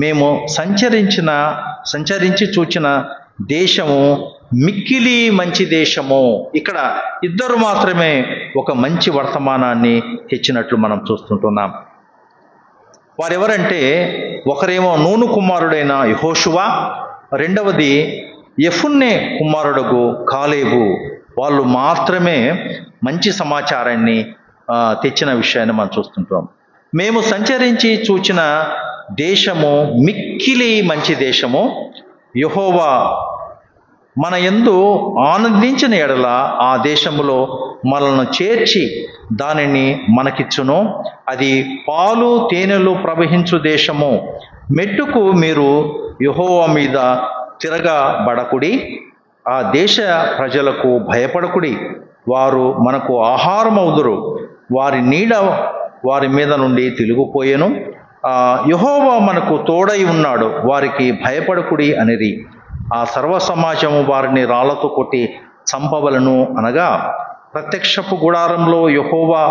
మేము సంచరించి చూచిన దేశము మిక్కిలి మంచి దేశము. ఇక్కడ 2 మాత్రమే ఒక మంచి వర్తమానాన్ని తెచ్చినట్లు మనం చూస్తుంటున్నాం. వారెవరంటే, ఒకరేమో నూను కుమారుడైన యెహోషువ, రెండవది యెఫున్నె కుమారుడగు కాలేబు. వాళ్ళు మాత్రమే మంచి సమాచారాన్ని తెచ్చిన విషయాన్ని మనం చూస్తుంటాం. మేము సంచరించి చూచిన దేశము మిక్కిలి మంచి దేశము. యెహోవా మన యందు ఆనందించిన ఎడల ఆ దేశములో మనల్ని చేర్చి దానిని మనకిచ్చును. అది పాలు తేనెలు ప్రవహించు దేశము. మెట్టుకు మీరు యెహోవా మీద తిరగబడకుడి, ఆ దేశ ప్రజలకు భయపడకుడి. వారు మనకు ఆహారమవుదురు, వారి నీడ వారి మీద నుండి తిరిగిపోయెను. యెహోవా మనకు తోడై ఉన్నాడు, వారికి భయపడకుడి అనిరి. ఆ సర్వ సమాజము వారిని రాళ్లతో కొట్టి చంపవలను అనగా ప్రత్యక్షపు గుడారంలో యెహోవా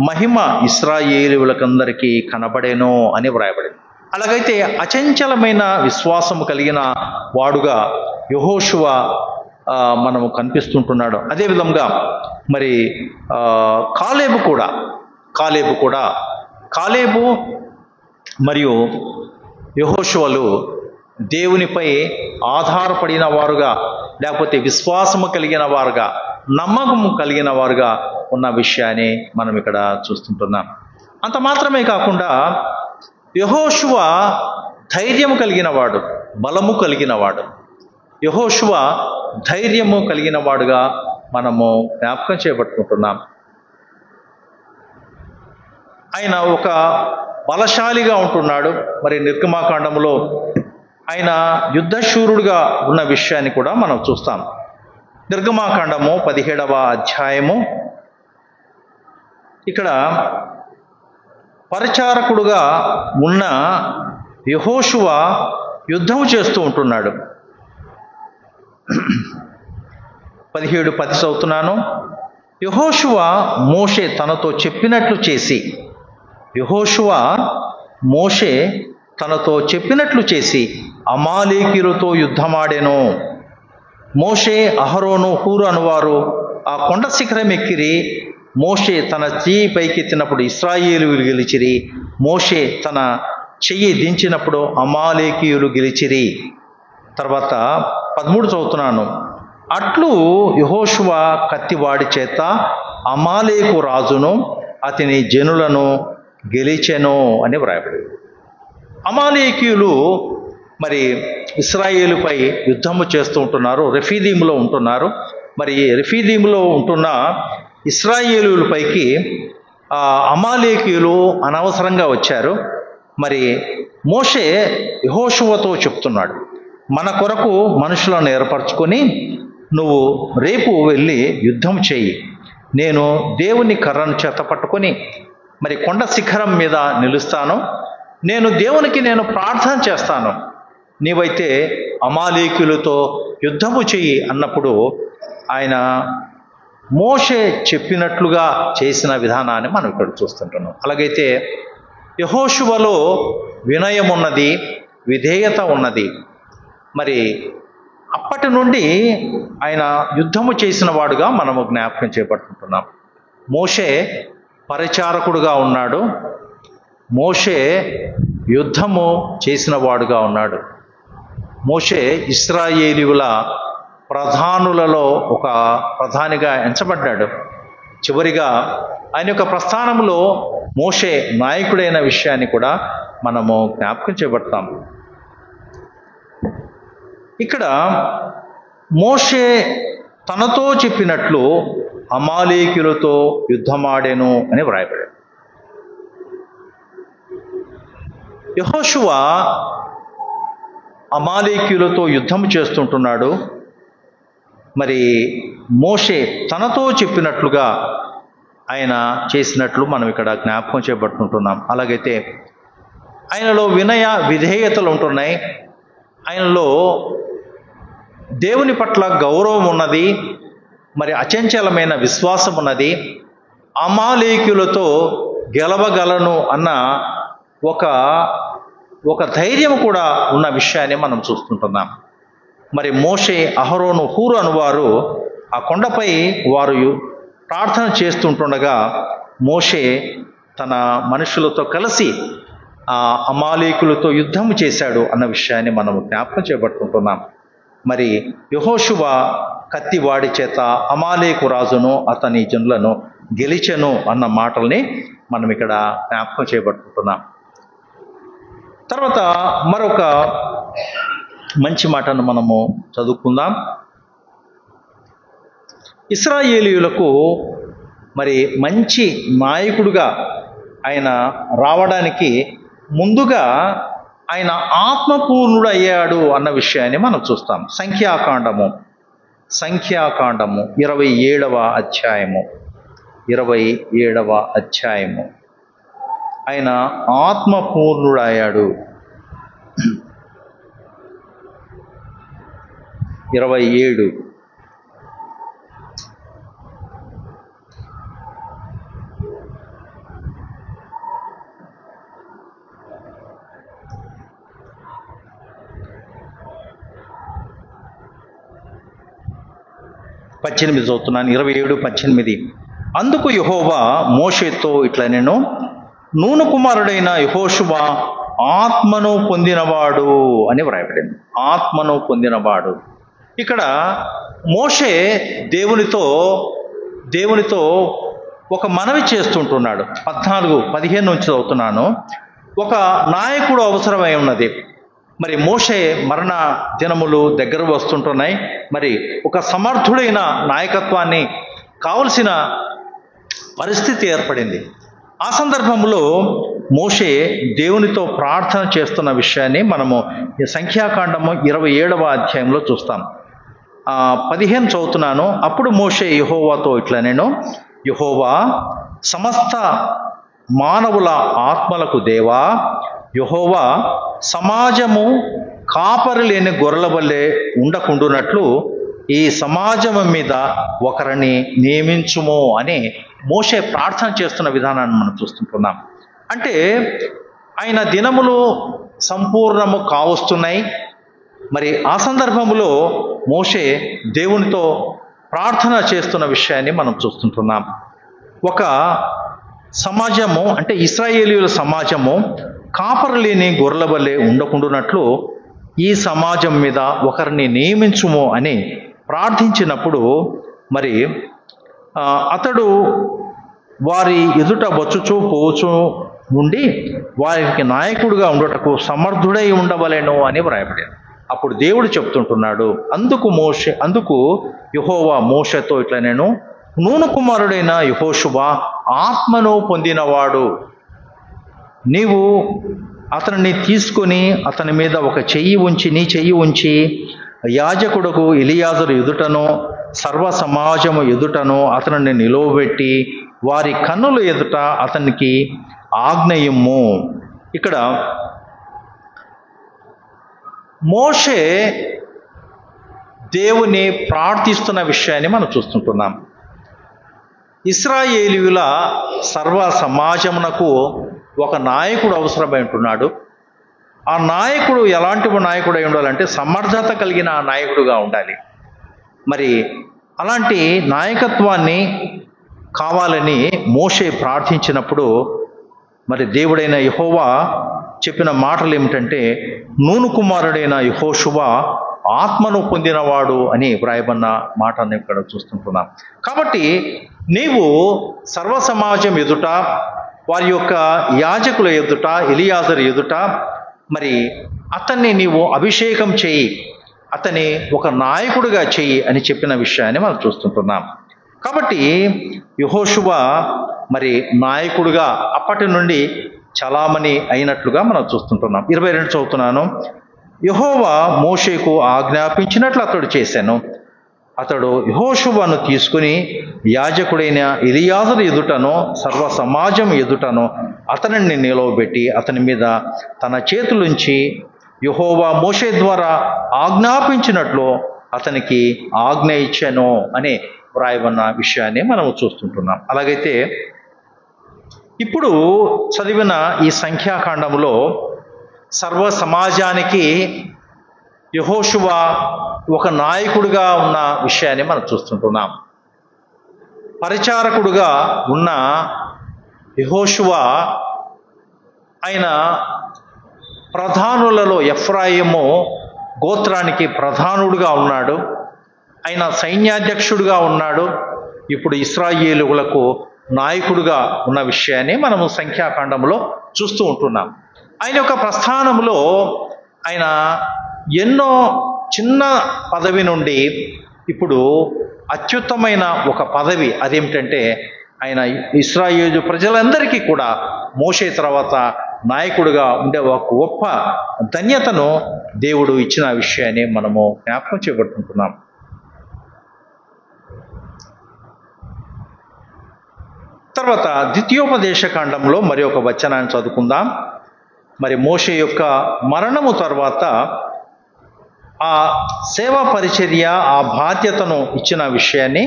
మహిమ ఇశ్రాయేలీయులకందరికీ కనబడేను అని వ్రాయబడింది. అలాగైతే అచంచలమైన విశ్వాసము కలిగిన వాడుగా యెహోషువ మనము కనిపిస్తుంటున్నాడు. అదేవిధంగా మరి కాలేబు మరియు యెహోషువలు దేవునిపై ఆధారపడిన వారుగా, లేకపోతే విశ్వాసము కలిగిన వారుగా, నమ్మకము కలిగిన వారుగా ఉన్న విషయాన్ని మనం ఇక్కడ చూస్తుంటున్నాం. అంత మాత్రమే కాకుండా యెహోషువ ధైర్యము కలిగిన వాడు, బలము కలిగిన వాడు. యెహోషువ ధైర్యము కలిగిన వాడుగా మనము జ్ఞాపకం చేయబట్టుకుంటున్నాం. ఆయన ఒక బలశాలిగా ఉంటున్నాడు. మరి నిర్గమాకాండంలో ఆయన యుద్ధశూరుడుగా ఉన్న విషయాన్ని కూడా మనం చూస్తాం. నిర్గమాకాండము 17వ అధ్యాయము, ఇక్కడ పరిచారకుడుగా ఉన్న యెహోషువ యుద్ధం చేస్తూ ఉంటున్నాడు. 17:10 చదువుతున్నాను. యెహోషువ మోషే తనతో చెప్పినట్లు చేసి అమాలేకీయులతో యుద్ధమాడెను. మోషే, అహరోను, హూరు అనువారు ఆ కొండ శిఖరం ఎక్కిరి. మోషే తన చెయ్యి పైకెత్తినప్పుడు ఇశ్రాయేలీయులు గెలిచిరి. మోషే తన చెయ్యి దించినప్పుడు అమాలేకీయులు గెలిచిరి. తర్వాత 13 చదువుతున్నాను. అట్లు యెహోషువ కత్తివాడి చేత అమాలేకు రాజును అతని జనులను గెలిచెను అని వ్రాయబడింది. అమాలేకీయులు మరి ఇశ్రాయేలుపై యుద్ధము చేస్తూ ఉంటున్నారు, రెఫీదీములో ఉంటున్నారు. మరి రెఫీదీములో ఉంటున్న ఇశ్రాయేలుపైకి అమాలేకీయులు అనవసరంగా వచ్చారు. మరి మోషే యెహోషువతో చెప్తున్నాడు, మన కొరకు మనుషులను ఏర్పరచుకొని నువ్వు రేపు వెళ్ళి యుద్ధం చేయి. నేను దేవుని కర్రను చేత పట్టుకొని మరి కొండ శిఖరం మీద నిలుస్తాను. దేవునికి ప్రార్థన చేస్తాను. నీవైతే అమాలేకీయులతో యుద్ధము చెయ్యి అన్నప్పుడు ఆయన మోషే చెప్పినట్లుగా చేసిన విధానాన్ని మనం ఇక్కడ చూస్తుంటున్నాం. అలాగైతే యెహోషువలో వినయం ఉన్నది, విధేయత ఉన్నది. మరి అప్పటి నుండి ఆయన యుద్ధము చేసిన వాడుగా మనము జ్ఞాపకం చేయబడుతుంటున్నాం. మోషే పరిచారకుడుగా ఉన్నాడు, మోషే యుద్ధము చేసిన వాడుగా ఉన్నాడు. మోషే ఇశ్రాయేలీయుల ప్రధానులలో ఒక ప్రధానిగా ఎంచబడ్డాడు. చివరిగా ఆయన యొక్క ప్రస్థానంలో మోషే నాయకుడైన విషయాన్ని కూడా మనము జ్ఞాపకం చేయబడతాం. ఇక్కడ మోషే తనతో చెప్పినట్లు అమాలేకీయులతో యుద్ధమాడెను అని వ్రాయబడింది. యెహోషువ అమాలేకీయులతో యుద్ధం చేస్తుంటున్నాడు. మరి మోషే తనతో చెప్పినట్లుగా ఆయన చేసినట్లు మనం ఇక్కడ జ్ఞాపకం చేయబడుతుంటున్నాం. అలాగైతే ఆయనలో వినయ విధేయతలు ఉంటున్నాయి, ఆయనలో దేవుని పట్ల గౌరవం ఉన్నది, మరి అచంచలమైన విశ్వాసం ఉన్నది. అమాలేకీయులతో గెలవగలను అన్న ఒక ధైర్యం కూడా ఉన్న విషయాన్ని మనం చూస్తుంటున్నాం. మరి మోషే, అహరోను, హూరు అనువారు ఆ కొండపై వారు ప్రార్థన చేస్తుంటుండగా మోషే తన మనుషులతో కలిసి ఆ అమాలేకులతో యుద్ధం చేశాడు అన్న విషయాన్ని మనం జ్ఞాపకం చేయబడుతుంటున్నాం. మరి యెహోషువ కత్తివాడి చేత అమాలేకు రాజును అతని జనులను గెలిచెను అన్న మాటల్ని మనం ఇక్కడ జ్ఞాపకం చేయబడుతుంటున్నాం. తర్వాత మరొక మంచి మాటను మనము చదువుకుందాం. ఇశ్రాయేలీయులకు మరి మంచి నాయకుడుగా ఆయన రావడానికి ముందుగా ఆయన ఆత్మపూర్ణుడు అయ్యాడు అన్న విషయాన్ని మనం చూస్తాం. సంఖ్యాకాండము 27వ అధ్యాయము ఆయన ఆత్మపూర్ణుడయ్యాడు. 27 18 చదువుతున్నాను. 27:18. అందుకు యెహోవా మోషేతో ఇట్లా, నేను నూను కుమారుడైన యెహోషువ ఆత్మను పొందినవాడు అని వ్రాయబడింది. ఆత్మను పొందినవాడు. ఇక్కడ మోషే దేవునితో ఒక మనవి చేస్తుంటున్నాడు. 14-15 నుంచి చదువుతున్నాను. ఒక నాయకుడు అవసరమై ఉన్నది. మరి మోషే మరణ దినములు దగ్గర వస్తుంటున్నాయి. మరి ఒక సమర్థుడైన నాయకత్వాన్ని కావలసిన పరిస్థితి ఏర్పడింది. ఆ సందర్భంలో మోషే దేవునితో ప్రార్థన చేస్తున్న విషయాన్ని మనము సంఖ్యాకాండము 27వ అధ్యాయంలో చూస్తాం. 15 చదువుతున్నాను. అప్పుడు మోషే యెహోవాతో ఇట్లా, నేను యెహోవా సమస్త మానవుల ఆత్మలకు దేవా, యెహోవా సమాజము కాపరి లేని గొర్రెల వల్లే ఉండకుండునట్లు ఈ సమాజం మీద ఒకరిని నియమించుము అని మోషే ప్రార్థన చేస్తున్న విధానాన్ని మనం చూస్తుంటున్నాం. అంటే ఆయన దినములు సంపూర్ణము కావస్తున్నాయి. మరి ఆ సందర్భంలో మోషే దేవునితో ప్రార్థన చేస్తున్న విషయాన్ని మనం చూస్తుంటున్నాం. ఒక సమాజము అంటే ఇశ్రాయేలీయుల సమాజము కాపరు లేని గొర్రెల వల్లే ఉండకుండానట్లు ఈ సమాజం మీద ఒకరిని నియమించుము అని ప్రార్థించినప్పుడు మరి అతడు వారి ఎదుట వచ్చుచూ పోచూ ఉండి వారికి నాయకుడిగా ఉండటకు సమర్థుడై ఉండవలెను అని వ్రాయబడింది. అప్పుడు దేవుడు చెప్తుంటున్నాడు, అందుకు యెహోవా మోషేతో ఇట్లా, నేను నూను కుమారుడైన యెహోషువ ఆత్మను పొందినవాడు, నీవు అతనిని తీసుకొని అతని మీద ఒక నీ చెయ్యి ఉంచి యాజకుడుకు ఎలియాజరు ఎదుటను సర్వ సమాజము ఎదుటను అతనిని నిలువబెట్టి వారి కన్నుల ఎదుట అతనికి ఆజ్ఞయిమ్ము. ఇక్కడ మోషే దేవుని ప్రార్థిస్తున్న విషయాన్ని మనం చూస్తుంటున్నాం. ఇశ్రాయేలీయుల సర్వ సమాజమునకు ఒక నాయకుడు అవసరమై ఉంటున్నాడు. ఆ నాయకుడు ఎలాంటి నాయకుడు అయి ఉండాలంటే సమర్థత కలిగిన నాయకుడుగా ఉండాలి. మరి అలాంటి నాయకత్వాన్ని కావాలని మోషే ప్రార్థించినప్పుడు మరి దేవుడైన యెహోవా చెప్పిన మాటలు ఏమిటంటే, నూను కుమారుడైన యెహోషువ ఆత్మను పొందినవాడు అని వ్రాయబడిన మాటను ఇక్కడ చూస్తుంటున్నాం. కాబట్టి నీవు సర్వ సమాజం ఎదుట, వారి యొక్క యాజకుల ఎదుట, ఎలియాజరు ఎదుట మరి అతన్ని నీవు అభిషేకం చేయి, అతని ఒక నాయకుడిగా చెయ్యి అని చెప్పిన విషయాన్ని మనం చూస్తుంటున్నాం. కాబట్టి యెహోషువ మరి నాయకుడిగా అప్పటి నుండి చలామణి అయినట్లుగా మనం చూస్తుంటున్నాం. 22 చదువుతున్నాను. యెహోవా మోషేకు ఆజ్ఞాపించినట్లు అతడు చేశాను. అతడు యెహోషువను తీసుకుని యాజకుడైన ఎలియాజరు ఎదుటను సర్వ సమాజం ఎదుటను అతనిని నిలవబెట్టి అతని మీద తన చేతులుంచి యెహోవా మోషే ద్వారా ఆజ్ఞాపించినట్లు అతనికి ఆజ్ఞ ఇచ్చాను అని వ్రాయబడిన విషయాన్ని మనం చూస్తుంటున్నాం. అలాగైతే ఇప్పుడు చదివిన ఈ సంఖ్యాకాండంలో సర్వ సమాజానికి యెహోషువ ఒక నాయకుడిగా ఉన్న విషయాన్ని మనం చూస్తుంటున్నాం. పరిచారకుడుగా ఉన్న యెహోషువ ఆయన ప్రధానులలో ఎఫ్రాయిము గోత్రానికి ప్రధానుడుగా ఉన్నాడు. ఆయన సైన్యాధ్యక్షుడుగా ఉన్నాడు. ఇప్పుడు ఇశ్రాయేలులకు నాయకుడుగా ఉన్న విషయాన్ని మనము సంఖ్యాకాండంలో చూస్తూ ఉంటున్నాం. ఆయన యొక్క ప్రస్థానంలో ఆయన ఎన్నో చిన్న పదవి నుండి ఇప్పుడు అత్యుత్తమైన ఒక పదవి, అదేమిటంటే ఆయన ఇశ్రాయేలు ప్రజలందరికీ కూడా మోషే తర్వాత నాయకుడిగా ఉండే ఒక గొప్ప ధన్యతను దేవుడు ఇచ్చిన విషయాన్ని మనము జ్ఞాపకం చేయబడుతుంటున్నాం. తర్వాత ద్వితీయోపదేశ కాండంలో మరి ఒక వచనాన్ని చదువుకుందాం. మరి మోషే యొక్క మరణము తర్వాత ఆ సేవా పరిచర్య, ఆ బాధ్యతను ఇచ్చిన విషయాన్ని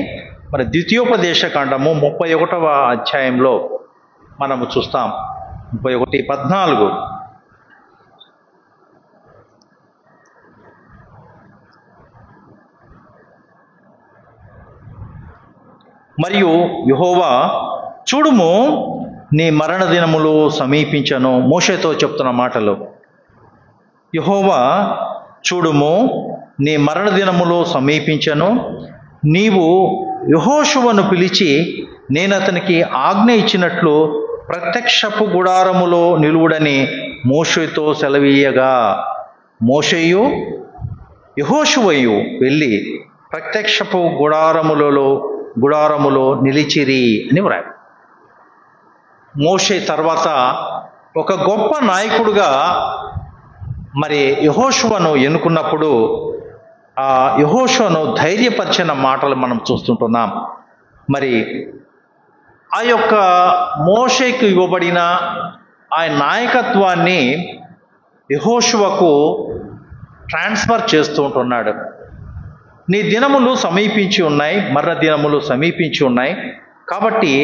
మరి ద్వితీయోపదేశ కాండము 31వ అధ్యాయంలో మనము చూస్తాం. 31:14. మరియు యెహోవా, చూడుము నీ మరణ దినములు సమీపించను. మోషేతో చెప్తున్న మాటలు, యెహోవా చూడుము నీ మరణ దినములు సమీపించను, నీవు యెహోషువను పిలిచి నేను అతనికి ఆజ్ఞ ఇచ్చినట్లు ప్రత్యక్షపు గుడారములో నిలువుడని మోషేతో సెలవీయగా మోషేయు యెహోషువయు వెళ్ళి ప్రత్యక్షపు గుడారములో నిలిచిరి అని వ్రాయ. మోషే తర్వాత ఒక గొప్ప నాయకుడుగా మరి యెహోషువను ఎన్నుకున్నప్పుడు ఆ యెహోషువను ధైర్యపరిచిన మాటలు మనం చూస్తుంటున్నాం. మరి ఆ యొక్క మోషేకు ఇవ్వబడిన ఆ నాయకత్వాన్ని యెహోషువకు ట్రాన్స్ఫర్ చేస్తూ ఉంటున్నాడు. నీ దినములు సమీపించి ఉన్నాయి, మరణ దినములు సమీపించి ఉన్నాయి, కాబట్టి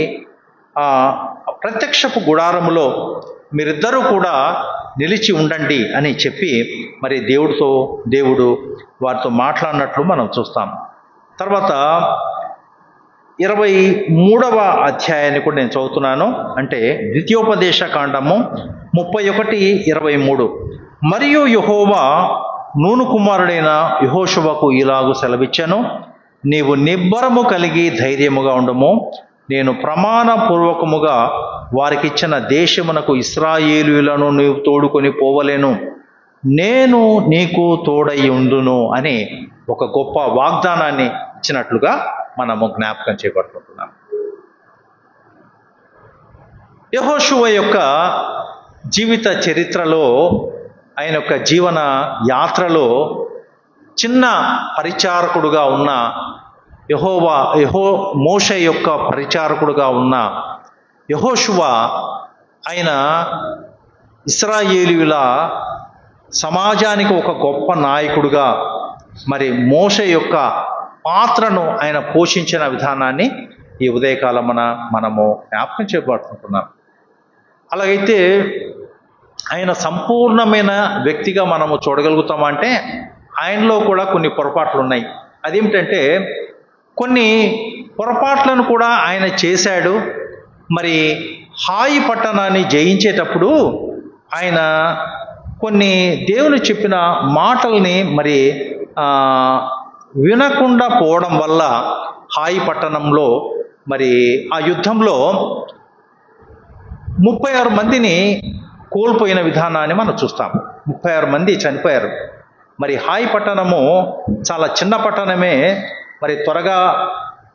ప్రత్యక్షపు గుడారములో మీరిద్దరూ కూడా నిలిచి ఉండండి అని చెప్పి మరి దేవుడు వారితో మాట్లాడినట్లు మనం చూస్తాం. తర్వాత 23వ అధ్యాయాన్ని కూడా నేను చదువుతున్నాను. అంటే ద్వితీయోపదేశ కాండము 31:23. మరియు యెహోవా నూను కుమారుడైన యెహోషువకు ఇలాగు సెలవిచ్చెను, నీవు నిబ్బరము కలిగి ధైర్యముగా ఉండము. నేను ప్రమాణపూర్వకముగా వారికిచ్చిన దేశమునకు ఇశ్రాయేలీయులను నీవు తోడుకొని పోవలేను. నేను నీకు తోడై ఉండును అని ఒక గొప్ప వాగ్దానాన్ని ఇచ్చినట్లుగా మనము జ్ఞాపకం చేయబడుతున్నాం. యెహోషువ యొక్క జీవిత చరిత్రలో, ఆయన యొక్క జీవన యాత్రలో చిన్న పరిచారకుడుగా ఉన్న మోషే యొక్క పరిచారకుడుగా ఉన్న యెహోషువ, ఆయన ఇశ్రాయేలీయుల సమాజానికి ఒక గొప్ప నాయకుడుగా మోషే యొక్క పాత్రను ఆయన పోషించిన విధానాన్ని ఈ ఉదయకాలమున మనము జ్ఞాపకం చేయబడుతున్నాం. అలాగైతే ఆయన సంపూర్ణమైన వ్యక్తిగా మనము చూడగలుగుతామంటే ఆయనలో కూడా కొన్ని పొరపాట్లు ఉన్నాయి. అదేమిటంటే కొన్ని పొరపాట్లను కూడా ఆయన చేశాడు. హాయి పట్టణాన్ని జయించేటప్పుడు ఆయన కొన్ని దేవుని చెప్పిన మాటల్ని వినకుండా పోవడం వల్ల హాయి పట్టణంలో ఆ యుద్ధంలో 36 మందిని కోల్పోయిన విధానాన్ని మనం చూస్తాం. 36 మంది చనిపోయారు. హాయి పట్టణము చాలా చిన్న పట్టణమే, త్వరగా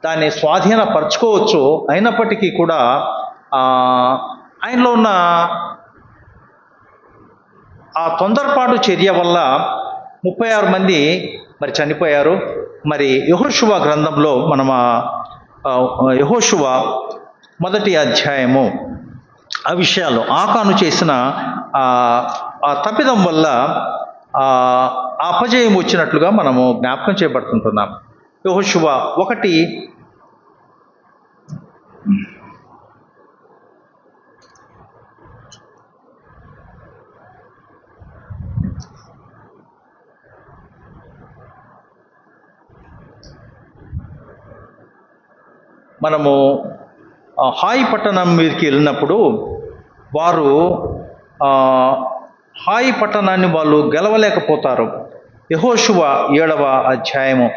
దాన్ని స్వాధీనపరచుకోవచ్చు. అయినప్పటికీ కూడా ఆయనలో ఉన్న ఆ తొందరపాటు చర్య వల్ల 36 మంది చనిపోయారు. యెహోషువ గ్రంథంలో మనం యెహోషువ 1వ అధ్యాయము ఆ విషయాలు ఆకాను చేసిన ఆ తప్పిదం వల్ల అపజయం వచ్చినట్లుగా మనము జ్ఞాపకం చేయబడుతుంటున్నాం. యెహోషువ 1 మనము హాయి పట్టణం మీదకి వెళ్ళినప్పుడు వారు హాయి పట్టణాన్ని వాళ్ళు గెలవలేకపోతారు. యెహోషువ 7వ అధ్యాయము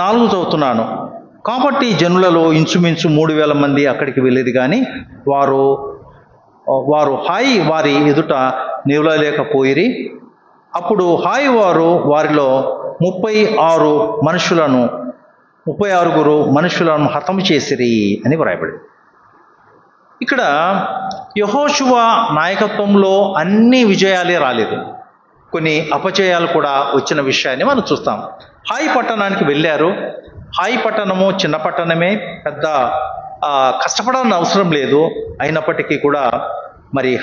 4 చదువుతున్నాను. కాబట్టి జనులలో ఇంచుమించు 3000 మంది అక్కడికి వెళ్ళేది కానీ వారు హాయి వారి ఎదుట నిలవలేకపోయిరి. అప్పుడు హాయి వారు వారిలో 36 మనుషులను హతము చేసిరి అని వ్రాయబడి. ఇక్కడ యెహోషువ నాయకత్వంలో అన్ని విజయాలే రాలేదు, కొన్ని అపజయాలు కూడా వచ్చిన విషయాన్ని మనం చూస్తాం. హాయి పట్టణానికి వెళ్ళారు. హాయి పట్టణము చిన్న పట్టణమే, పెద్ద కష్టపడాలని అవసరం లేదు. అయినప్పటికీ కూడా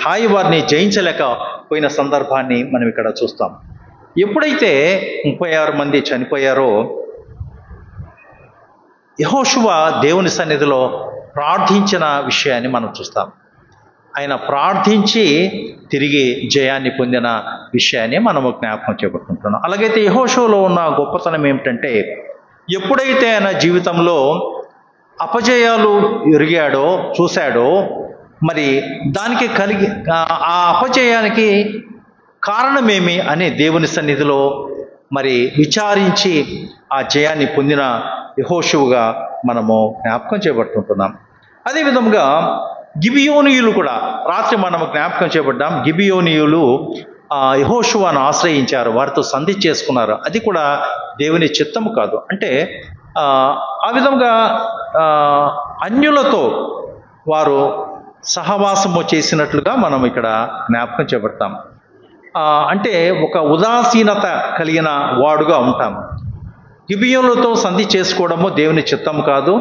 హాయి వారిని జయించలేకపోయిన సందర్భాన్ని మనం ఇక్కడ చూస్తాం. ఎప్పుడైతే 36 మంది చనిపోయారో యెహోషువ దేవుని సన్నిధిలో ప్రార్థించిన విషయాన్ని మనం చూస్తాం. ఆయన ప్రార్థించి తిరిగి జయాన్ని పొందిన విషయాన్ని మనము జ్ఞాపకం చేయబడుకుంటున్నాం. అలాగైతే యెహోషువలో ఉన్న గొప్పతనం ఏమిటంటే, ఎప్పుడైతే ఆయన జీవితంలో అపజయాలు చూశాడో దానికి ఆ అపజయానికి కారణమేమి అని దేవుని సన్నిధిలో విచారించి ఆ జయాన్ని పొందిన యెహోషువగా మనము జ్ఞాపకం చేయబడుతుంటున్నాం. అదేవిధంగా గిబియోనీయులు కూడా రాత్రి మనము జ్ఞాపకం చేయబడ్డాం. గిబియోనీయులు యెహోషువను ఆశ్రయించారు, వారితో సంధి చేసుకున్నారు. అది కూడా దేవుని చిత్తము కాదు. అంటే ఆ విధంగా అన్యులతో వారు సహవాసము చేసినట్లుగా మనం ఇక్కడ జ్ఞాపకం చేయబడతాం. అంటే ఒక ఉదాసీనత కలిగిన వాడుగా ఉంటాం. గిబియోనులతో సంధి చేసుకోవడము దేవుని చిత్తం కాదు.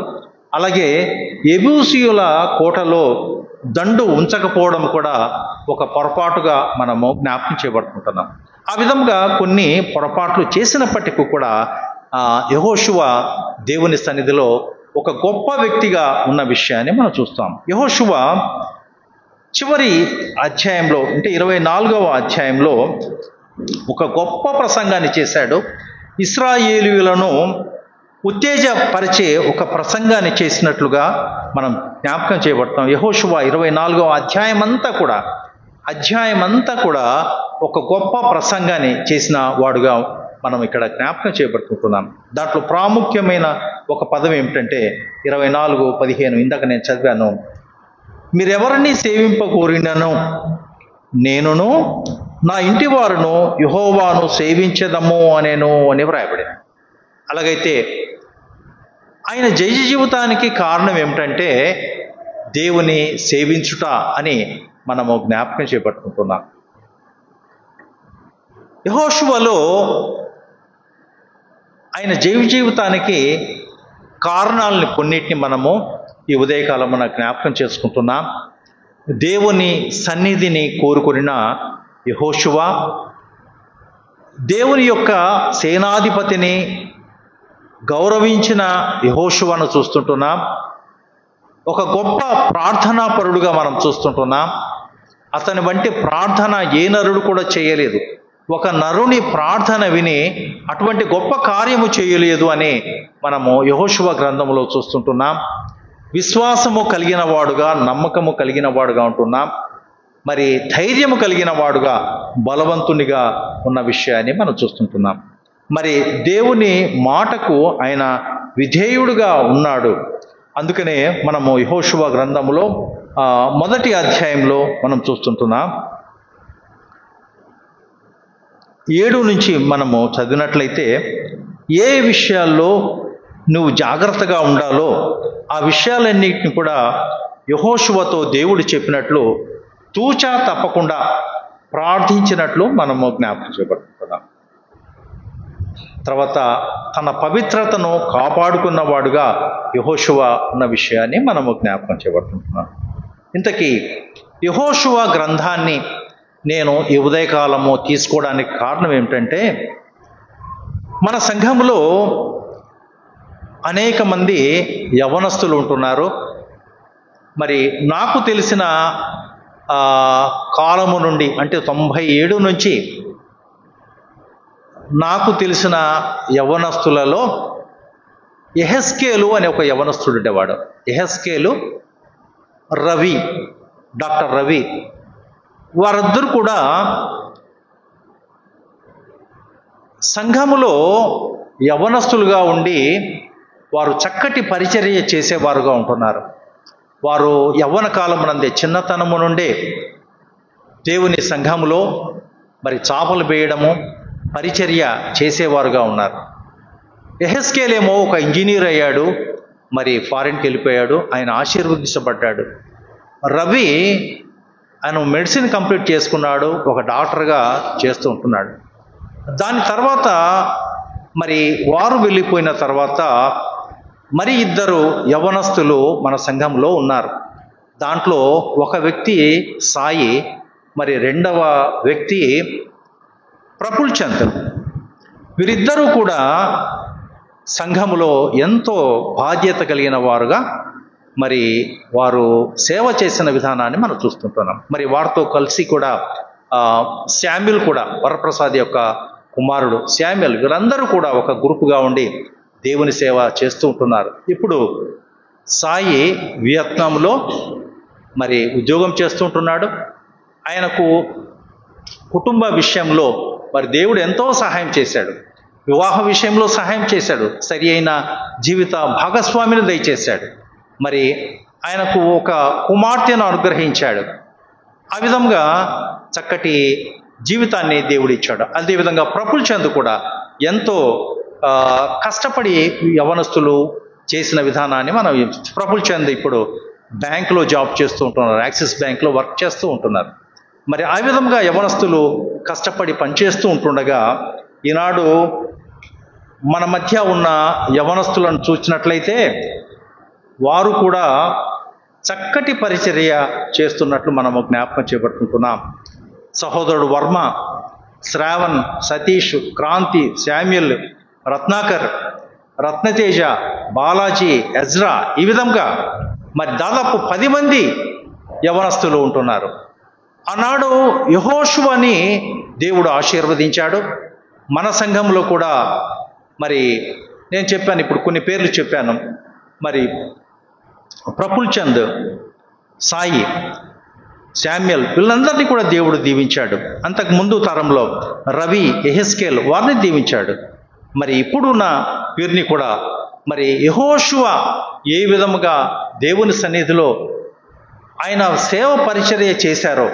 అలాగే యెబూసీయుల కోటలో దండు ఉంచకపోవడం కూడా ఒక పొరపాటుగా మనము జ్ఞాపకం చేయబడుతుంటున్నాం. ఆ విధంగా కొన్ని పొరపాట్లు చేసినప్పటికీ కూడా యెహోషువ దేవుని సన్నిధిలో ఒక గొప్ప వ్యక్తిగా ఉన్న విషయాన్ని మనం చూస్తాం. యెహోషువ చివరి అధ్యాయంలో, అంటే 24వ అధ్యాయంలో ఒక గొప్ప ప్రసంగాన్ని చేశాడు. ఇశ్రాయేలీయులను ఉత్తేజపరిచే ఒక ప్రసంగాన్ని చేసినట్లుగా మనం జ్ఞాపకం చేయబడతాం. యెహోషువ 24వ అధ్యాయం అంతా కూడా అధ్యాయం అంతా కూడా ఒక గొప్ప ప్రసంగాన్ని చేసిన వాడుగా మనం ఇక్కడ జ్ఞాపకం చేయబడుకుంటున్నాం. దాంట్లో ప్రాముఖ్యమైన ఒక పదం ఏమిటంటే 24:15 ఇందాక నేను చదివాను. మీరెవరిని సేవింపకోరినను నేనును నా ఇంటి వారును యెహోవాను సేవించదము అని వ్రాయబడింది. అలాగైతే ఆయన జయ జీవితానికి కారణం ఏమిటంటే దేవుని సేవించుట అని మనము జ్ఞాపకం చేపట్టుకుంటున్నాం. యెహోషువలో ఆయన జయ జీవితానికి కారణాలని కొన్నిటిని మనము ఈ ఉదయకాలమున జ్ఞాపకం చేసుకుంటున్నాం. దేవుని సన్నిధిని కోరుకొనిన యెహోషువ, దేవుని యొక్క సేనాధిపతిని గౌరవించిన యెహోషువను చూస్తుంటున్నాం. ఒక గొప్ప ప్రార్థనాపరుడుగా మనం చూస్తుంటున్నాం. అతని వంటి ప్రార్థన ఏ నరుడు కూడా చేయలేదు. ఒక నరుని ప్రార్థన విని అటువంటి గొప్ప కార్యము చేయలేదు అని మనము యెహోషువ గ్రంథంలో చూస్తుంటున్నాం. విశ్వాసము కలిగిన వాడుగా, నమ్మకము కలిగిన వాడుగా ఉంటున్నాం. మరి ధైర్యము కలిగిన వాడుగా, బలవంతునిగా ఉన్న విషయాన్ని మనం చూస్తుంటున్నాం. మరి దేవుని మాటకు ఆయన విధేయుడుగా ఉన్నాడు. అందుకనే మనము యెహోషువ గ్రంథములో మొదటి అధ్యాయంలో మనం చూస్తుంటున్నాం. 7 నుంచి మనము చదివినట్లయితే ఏ విషయాల్లో నువ్వు జాగ్రత్తగా ఉండాలో ఆ విషయాలన్నిటిని కూడా యెహోషువతో దేవుడు చెప్పినట్లు తూచా తప్పకుండా ప్రార్థించినట్లు మనము జ్ఞాపకం చేయబడుతున్నాం. తర్వాత తన పవిత్రతను కాపాడుకున్నవాడుగా యెహోషువ ఉన్న విషయాన్ని మనము జ్ఞాపకం చేయబడుతున్నాం. ఇంతకీ యెహోషువ గ్రంథాన్ని నేను ఈ ఉదయకాలము తీసుకోవడానికి కారణం ఏమిటంటే, మన సంఘంలో అనేక మంది యవనస్తులు ఉంటున్నారు. మరి నాకు తెలిసిన కాలము నుండి అంటే 97 నుంచి నాకు తెలిసిన యవనస్తులలో యెహెజ్కేలు అనే ఒక యవనస్తుడు ఉండేవాడు. యెహెజ్కేలు, రవి, డాక్టర్ రవి, వారిద్దరు కూడా సంఘములో యవనస్తులుగా ఉండి వారు చక్కటి పరిచర్య చేసేవారుగా ఉంటున్నారు. వారు యవ్వన కాలమునందే, చిన్నతనము నుండే దేవుని సంఘములో మరి చాపలు వేయడము, పరిచర్య చేసేవారుగా ఉన్నారు. యెహెజ్కేలేమో ఒక ఇంజనీర్ అయ్యాడు, మరి ఫారిన్కి వెళ్ళిపోయాడు, ఆయన ఆశీర్వదించబడ్డాడు. రవి ఆయన మెడిసిన్ కంప్లీట్ చేసుకున్నాడు, ఒక డాక్టర్గా చేస్తూ ఉంటున్నాడు. దాని తర్వాత మరి వారు వెళ్ళిపోయిన తర్వాత మరి 2 యవనస్తులు మన సంఘంలో ఉన్నారు. దాంట్లో ఒక వ్యక్తి సాయి, మరి 2వ వ్యక్తి ప్రఫుల్ చంద్. వీరిద్దరూ కూడా సంఘములో ఎంతో బాధ్యత కలిగిన వారుగా మరి వారు సేవ చేసిన విధానాన్ని మనం చూస్తుంటున్నాం. మరి వారితో కలిసి కూడా శామ్యుల్ కూడా, వరప్రసాద్ యొక్క కుమారుడు శామ్యుల్, వీరందరూ కూడా ఒక గ్రూపుగా ఉండి దేవుని సేవ చేస్తూ ఉంటున్నారు. ఇప్పుడు సాయి వియత్నాంలో మరి ఉద్యోగం చేస్తూ ఉంటున్నాడు. ఆయనకు కుటుంబ విషయంలో మరి దేవుడు ఎంతో సహాయం చేశాడు. వివాహ విషయంలో సహాయం చేశాడు, సరి అయిన జీవిత భాగస్వామిని దయచేశాడు. మరి ఆయనకు ఒక కుమార్తెను అనుగ్రహించాడు. ఆ విధంగా చక్కటి జీవితాన్ని దేవుడు ఇచ్చాడు. అదేవిధంగా ప్రఫుల్ చంద్ కూడా ఎంతో కష్టపడి యవనస్తులు చేసిన విధానాన్ని మనం, ప్రఫుల్ చంద్ ఇప్పుడు బ్యాంకులో జాబ్ చేస్తూ ఉంటున్నారు, యాక్సిస్ బ్యాంక్లో వర్క్ చేస్తూ ఉంటున్నారు. మరి ఆ విధంగా యవనస్తులు కష్టపడి పనిచేస్తూ ఉంటుండగా ఈనాడు మన మధ్య ఉన్న యవనస్తులను చూసినట్లయితే వారు కూడా చక్కటి పరిచర్య చేస్తున్నట్లు మనము జ్ఞాపకం చేపట్టుకుంటున్నాం. సహోదరుడు వర్మ, శ్రావణ్, సతీష్, క్రాంతి, శామ్యుల్, రత్నాకర్, రత్నతేజ, బాలాజీ, ఎజ్రా, ఈ విధంగా మరి దాదాపు 10 మంది యవనస్తులు ఉంటున్నారు. ఆనాడు యెహోషువని దేవుడు ఆశీర్వదించాడు. మన సంఘంలో కూడా మరి నేను చెప్పాను, ఇప్పుడు కొన్ని పేర్లు చెప్పాను. మరి ప్రఫుల్ చంద్, సాయి, శామ్యుయల్, వీళ్ళందరినీ కూడా దేవుడు దీవించాడు. అంతకు ముందు తరంలో రవి, యెహెజ్కేల్ వారిని దీవించాడు. మరి ఇప్పుడున్న వీరిని కూడా మరి యెహోషువ ఏ విధముగా దేవుని సన్నిధిలో ఆయన సేవ పరిచర్య చేశారో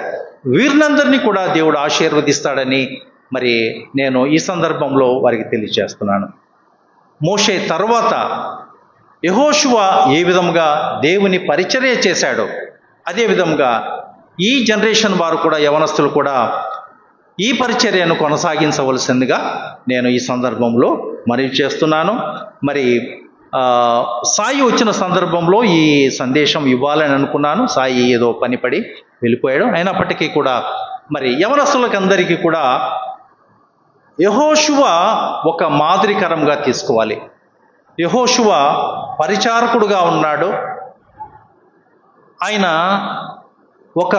వీరినందరినీ కూడా దేవుడు ఆశీర్వదిస్తాడని మరి నేను ఈ సందర్భంలో వారికి తెలియజేస్తున్నాను. మోషే తర్వాత యెహోషువ ఏ విధముగా దేవుని పరిచర్య చేశాడో అదే విధముగా ఈ జనరేషన్ వారు కూడా, యవనస్తులు కూడా ఈ పరిచర్యను కొనసాగించవలసిందిగా నేను ఈ సందర్భంలో మనవి చేస్తున్నాను. మరి సాయి వచ్చిన సందర్భంలో ఈ సందేశం ఇవ్వాలని అనుకున్నాను. సాయి ఏదో పనిపడి వెళ్ళిపోయాడు. అయినప్పటికీ కూడా మరి యవనస్తులకు అందరికీ కూడా యెహోషువ ఒక మాదిరికరంగా తీసుకోవాలి. యెహోషువ పరిచారకుడుగా ఉన్నాడు. ఆయన ఒక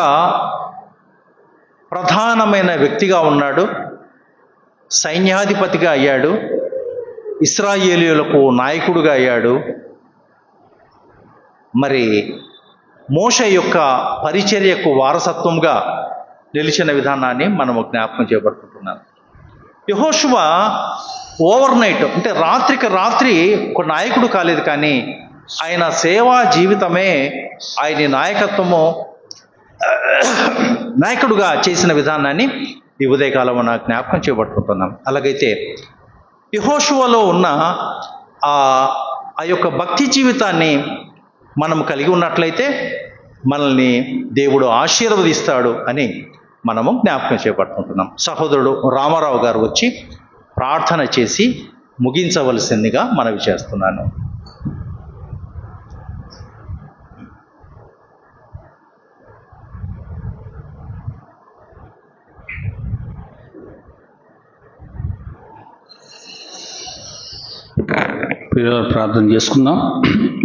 ప్రధానమైన వ్యక్తిగా ఉన్నాడు. సైన్యాధిపతిగా అయ్యాడు. ఇశ్రాయేలీయులకు నాయకుడుగా అయ్యాడు. మరి మోషే యొక్క పరిచర్యకు వారసత్వంగా నిలిచిన విధానాన్ని మనము జ్ఞాపకం చేయబడుకుంటున్నాం. యెహోషువ ఓవర్ నైట్, అంటే రాత్రికి రాత్రి ఒక నాయకుడు కాలేదు, కానీ ఆయన సేవా జీవితమే ఆయన నాయకుడుగా చేసిన విధానాన్ని ఈ ఉదయకాలం మనం జ్ఞాపకం చేయబడుకుంటున్నాం. అలాగైతే యెహోషువలో ఉన్న ఆ యొక్క భక్తి జీవితాన్ని మనం కలిగి ఉన్నట్లయితే మనల్ని దేవుడు ఆశీర్వదిస్తాడు అని మనము జ్ఞాపకం చేయబడుకుంటున్నాం. సహోదరుడు రామారావు గారు వచ్చి ప్రార్థన చేసి ముగించవలసిందిగా మనవి చేస్తున్నాను. ప్రార్థన చేసుకుందాం.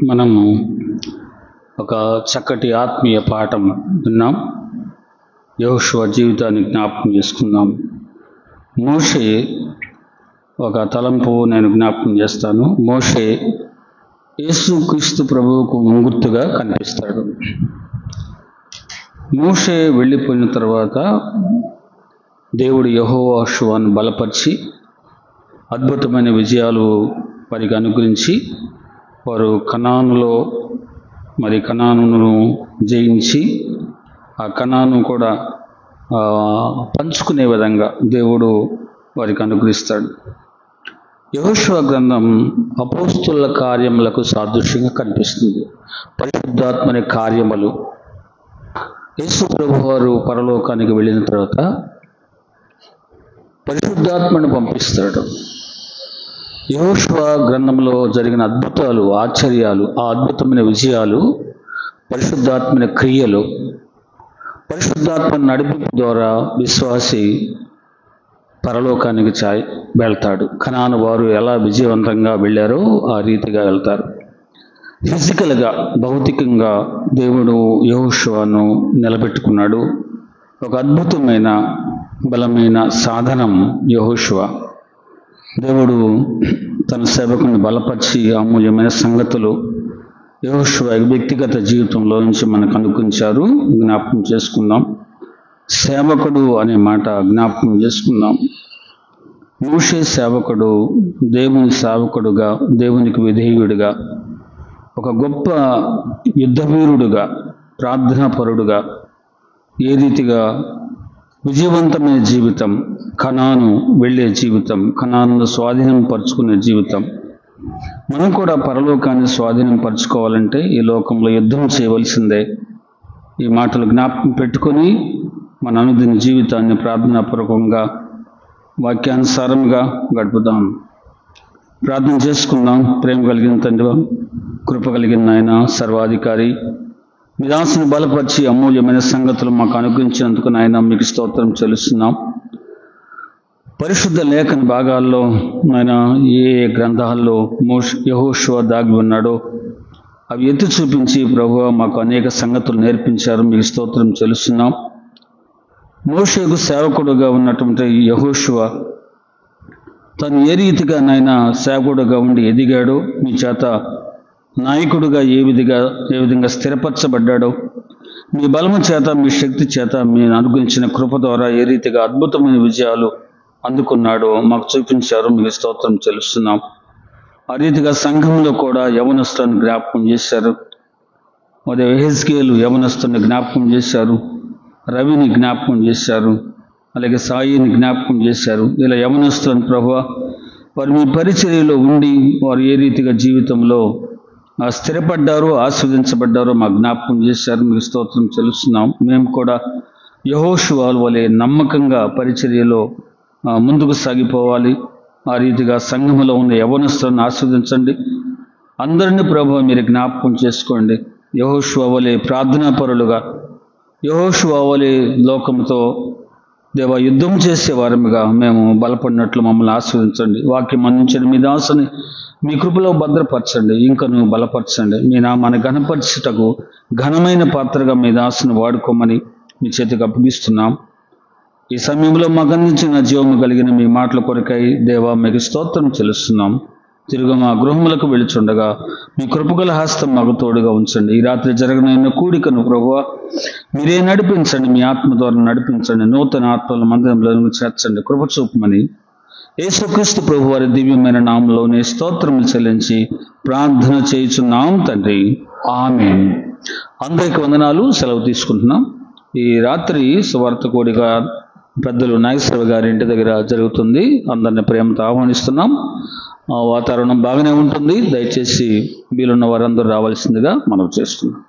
మనము ఒక చక్కటి ఆత్మీయ పాఠం విన్నాం. యెహోషువ జీవితాన్ని జ్ఞాపకం చేసుకుందాం. మోషే ఒక తలంపు నేను జ్ఞాపకం చేస్తాను. మోషే యేసుక్రీస్తు ప్రభువుకు ముంగుర్తుగా కనిపిస్తాడు. మోషే వెళ్ళిపోయిన తర్వాత దేవుడు యెహోషువను బలపరిచి అద్భుతమైన విజయాలు వారికి అనుగ్రహించి వారు కనానును జయించి ఆ కనాను కూడా పంచుకునే విధంగా దేవుడు వారికి అనుగ్రహిస్తాడు. యెహోషువ గ్రంథం అపోస్తుల కార్యములకు సాదృశ్యంగా కనిపిస్తుంది. పరిశుద్ధాత్మని కార్యములు. యేసు ప్రభు వారు పరలోకానికి వెళ్ళిన తర్వాత పరిశుద్ధాత్మను పంపిస్తాడు. యెహోషువ గ్రంథంలో జరిగిన అద్భుతాలు, ఆశ్చర్యాలు, ఆ అద్భుతమైన విజయాలు, పరిశుద్ధాత్మని క్రియలు, పరిశుద్ధాత్మ నడిపింపు ద్వారా విశ్వాసి పరలోకానికి వెళ్తాడు. కనాను వారు ఎలా విజయవంతంగా వెళ్ళారో ఆ రీతిగా వెళ్తారు. ఫిజికల్గా, భౌతికంగా దేవుడు యెహోషువను నిలబెట్టుకున్నాడు. ఒక అద్భుతమైన బలమైన సాధనం యెహోషువ. దేవుడు తన సేవకుని బలపరిచి అమూల్యమైన సంగతులు యెహోషువ వ్యక్తిగత జీవితంలో నుంచి మనకు అనుగ్రహించారు. జ్ఞాపకం చేసుకుందాం. సేవకుడు అనే మాట జ్ఞాపకం చేసుకుందాం. మోషే సేవకుడు, దేవుని సేవకుడుగా, దేవునికి విధేయుడిగా, ఒక గొప్ప యుద్ధవీరుడుగా, ప్రార్థనాపరుడుగా, ఏ రీతిగా విజయవంతమైన జీవితం, కనాను వెళ్ళే జీవితం, కనాను స్వాధీనం పరుచుకునే జీవితం. మనం కూడా పరలోకాన్ని స్వాధీనం పరుచుకోవాలంటే ఈ లోకంలో యుద్ధం చేయవలసిందే. ఈ మాటలు జ్ఞాపకం పెట్టుకొని మన అనుదిన జీవితాన్ని ప్రార్థనాపూర్వకంగా వాక్యానుసారంగా గడుపుదాం. ప్రార్థన చేసుకుందాం. ప్రేమ కలిగిన తండ్రి, కృప కలిగిన ఆయన, సర్వాధికారి, మీ దాసుని బలపరిచి అమూల్యమైన సంగతులు మాకు అనుగ్రహించినందుకు నాయన మీకు స్తోత్రం చెల్లిస్తున్నాం. పరిశుద్ధ లేఖన భాగాల్లో నాయన ఏ గ్రంథాల్లో యెహోషువ దాగి ఉన్నాడో అవి ఎత్తి చూపించి ప్రభువా మాకు అనేక సంగతులు నేర్పించారు. మీకు స్తోత్రం చెల్లిస్తున్నాం. మోషేకు సేవకుడుగా ఉన్నటువంటి యెహోషువ తను ఏ రీతిగా నాయన సేవకుడుగా ఉండి ఎదిగాడో, మీ చేత నాయకుడుగా ఏ విధంగా స్థిరపరచబడ్డాడో, మీ బలము చేత, మీ శక్తి చేత, మీరు అనుగ్రహించిన కృప ద్వారా ఏ రీతిగా అద్భుతమైన విజయాలు అందుకున్నాడో మాకు చూపించారు. మీకు స్తోత్రం చెల్లిస్తున్నాం. ఆ రీతిగా సంఘంలో కూడా యవనస్తులను జ్ఞాపకం చేశారు. మరి ఎహెజ్కేలు యవనస్తుని జ్ఞాపకం చేశారు, రవిని జ్ఞాపకం చేశారు, అలాగే సాయిని జ్ఞాపకం చేశారు. ఇలా యవనస్తులను ప్రభువా, వారు మీ పరిచర్యలో ఉండి వారు ఏ రీతిగా జీవితంలో స్థిరపడ్డారో, ఆస్వాదించబడ్డారో మాకు జ్ఞాపకం చేశారు. మీకు స్తోత్రం చెల్లిస్తున్నాం. మేము కూడా యెహోషువ వలె నమ్మకంగా పరిచర్యలో ముందుకు సాగిపోవాలి. ఆ రీతిగా సంఘములో ఉన్న యవనస్తులను ఆస్వాదించండి. అందరినీ ప్రభువా మీరు జ్ఞాపకం చేసుకోండి. యెహోషువ వలె ప్రార్థనాపరులుగా, యెహోషువ వలె లోకముతో దేవ యుద్ధం చేసే వారముగా మేము బలపడినట్లు మమ్మల్ని ఆస్వాదించండి. వాక్యం అందించండి. మీ దాసుని మీ కృపలో భద్రపరచండి, ఇంకను బలపరచండి. మీ నామాన్ని ఘనపరచుటకు ఘనమైన పాత్రగా మీ దాసుని వాడుకోమని మీ చేతికి అప్పగిస్తున్నాం. ఈ సమయంలో మాకు అందించిన జీవము కలిగిన మీ మాటల కొరకై దేవా మీకు స్తోత్రం చెల్లిస్తున్నాం. తిరుగు మా గృహములకు వెళుచుండగా మీ కృపగల హస్తం మాకు తోడుగా ఉంచండి. ఈ రాత్రి జరగనైన కూడికను ప్రభువా మీరే నడిపించండి. మీ ఆత్మ ద్వారా నడిపించండి. నూతన ఆత్మల మందిరంలో చేర్చండి. కృప చూపమని యేసుక్రీస్తు ప్రభు వారి దివ్యమైన నామంలోనే స్తోత్రములు చెల్లించి ప్రార్థన చేయుచున్నాం తండ్రి. ఆమేన్. అందరికి వందనాలు. సెలవు తీసుకుంటున్నాం. ఈ రాత్రి సువార్త కూడిక పెద్దలు నాగేశ్వర గారి ఇంటి దగ్గర జరుగుతుంది. అందరిని ప్రేమతో ఆహ్వానిస్తున్నాం. వాతావరణం బాగానే ఉంటుంది. దయచేసి వీలున్న వారందరూ రావాల్సిందిగా మనం చేస్తున్నాం.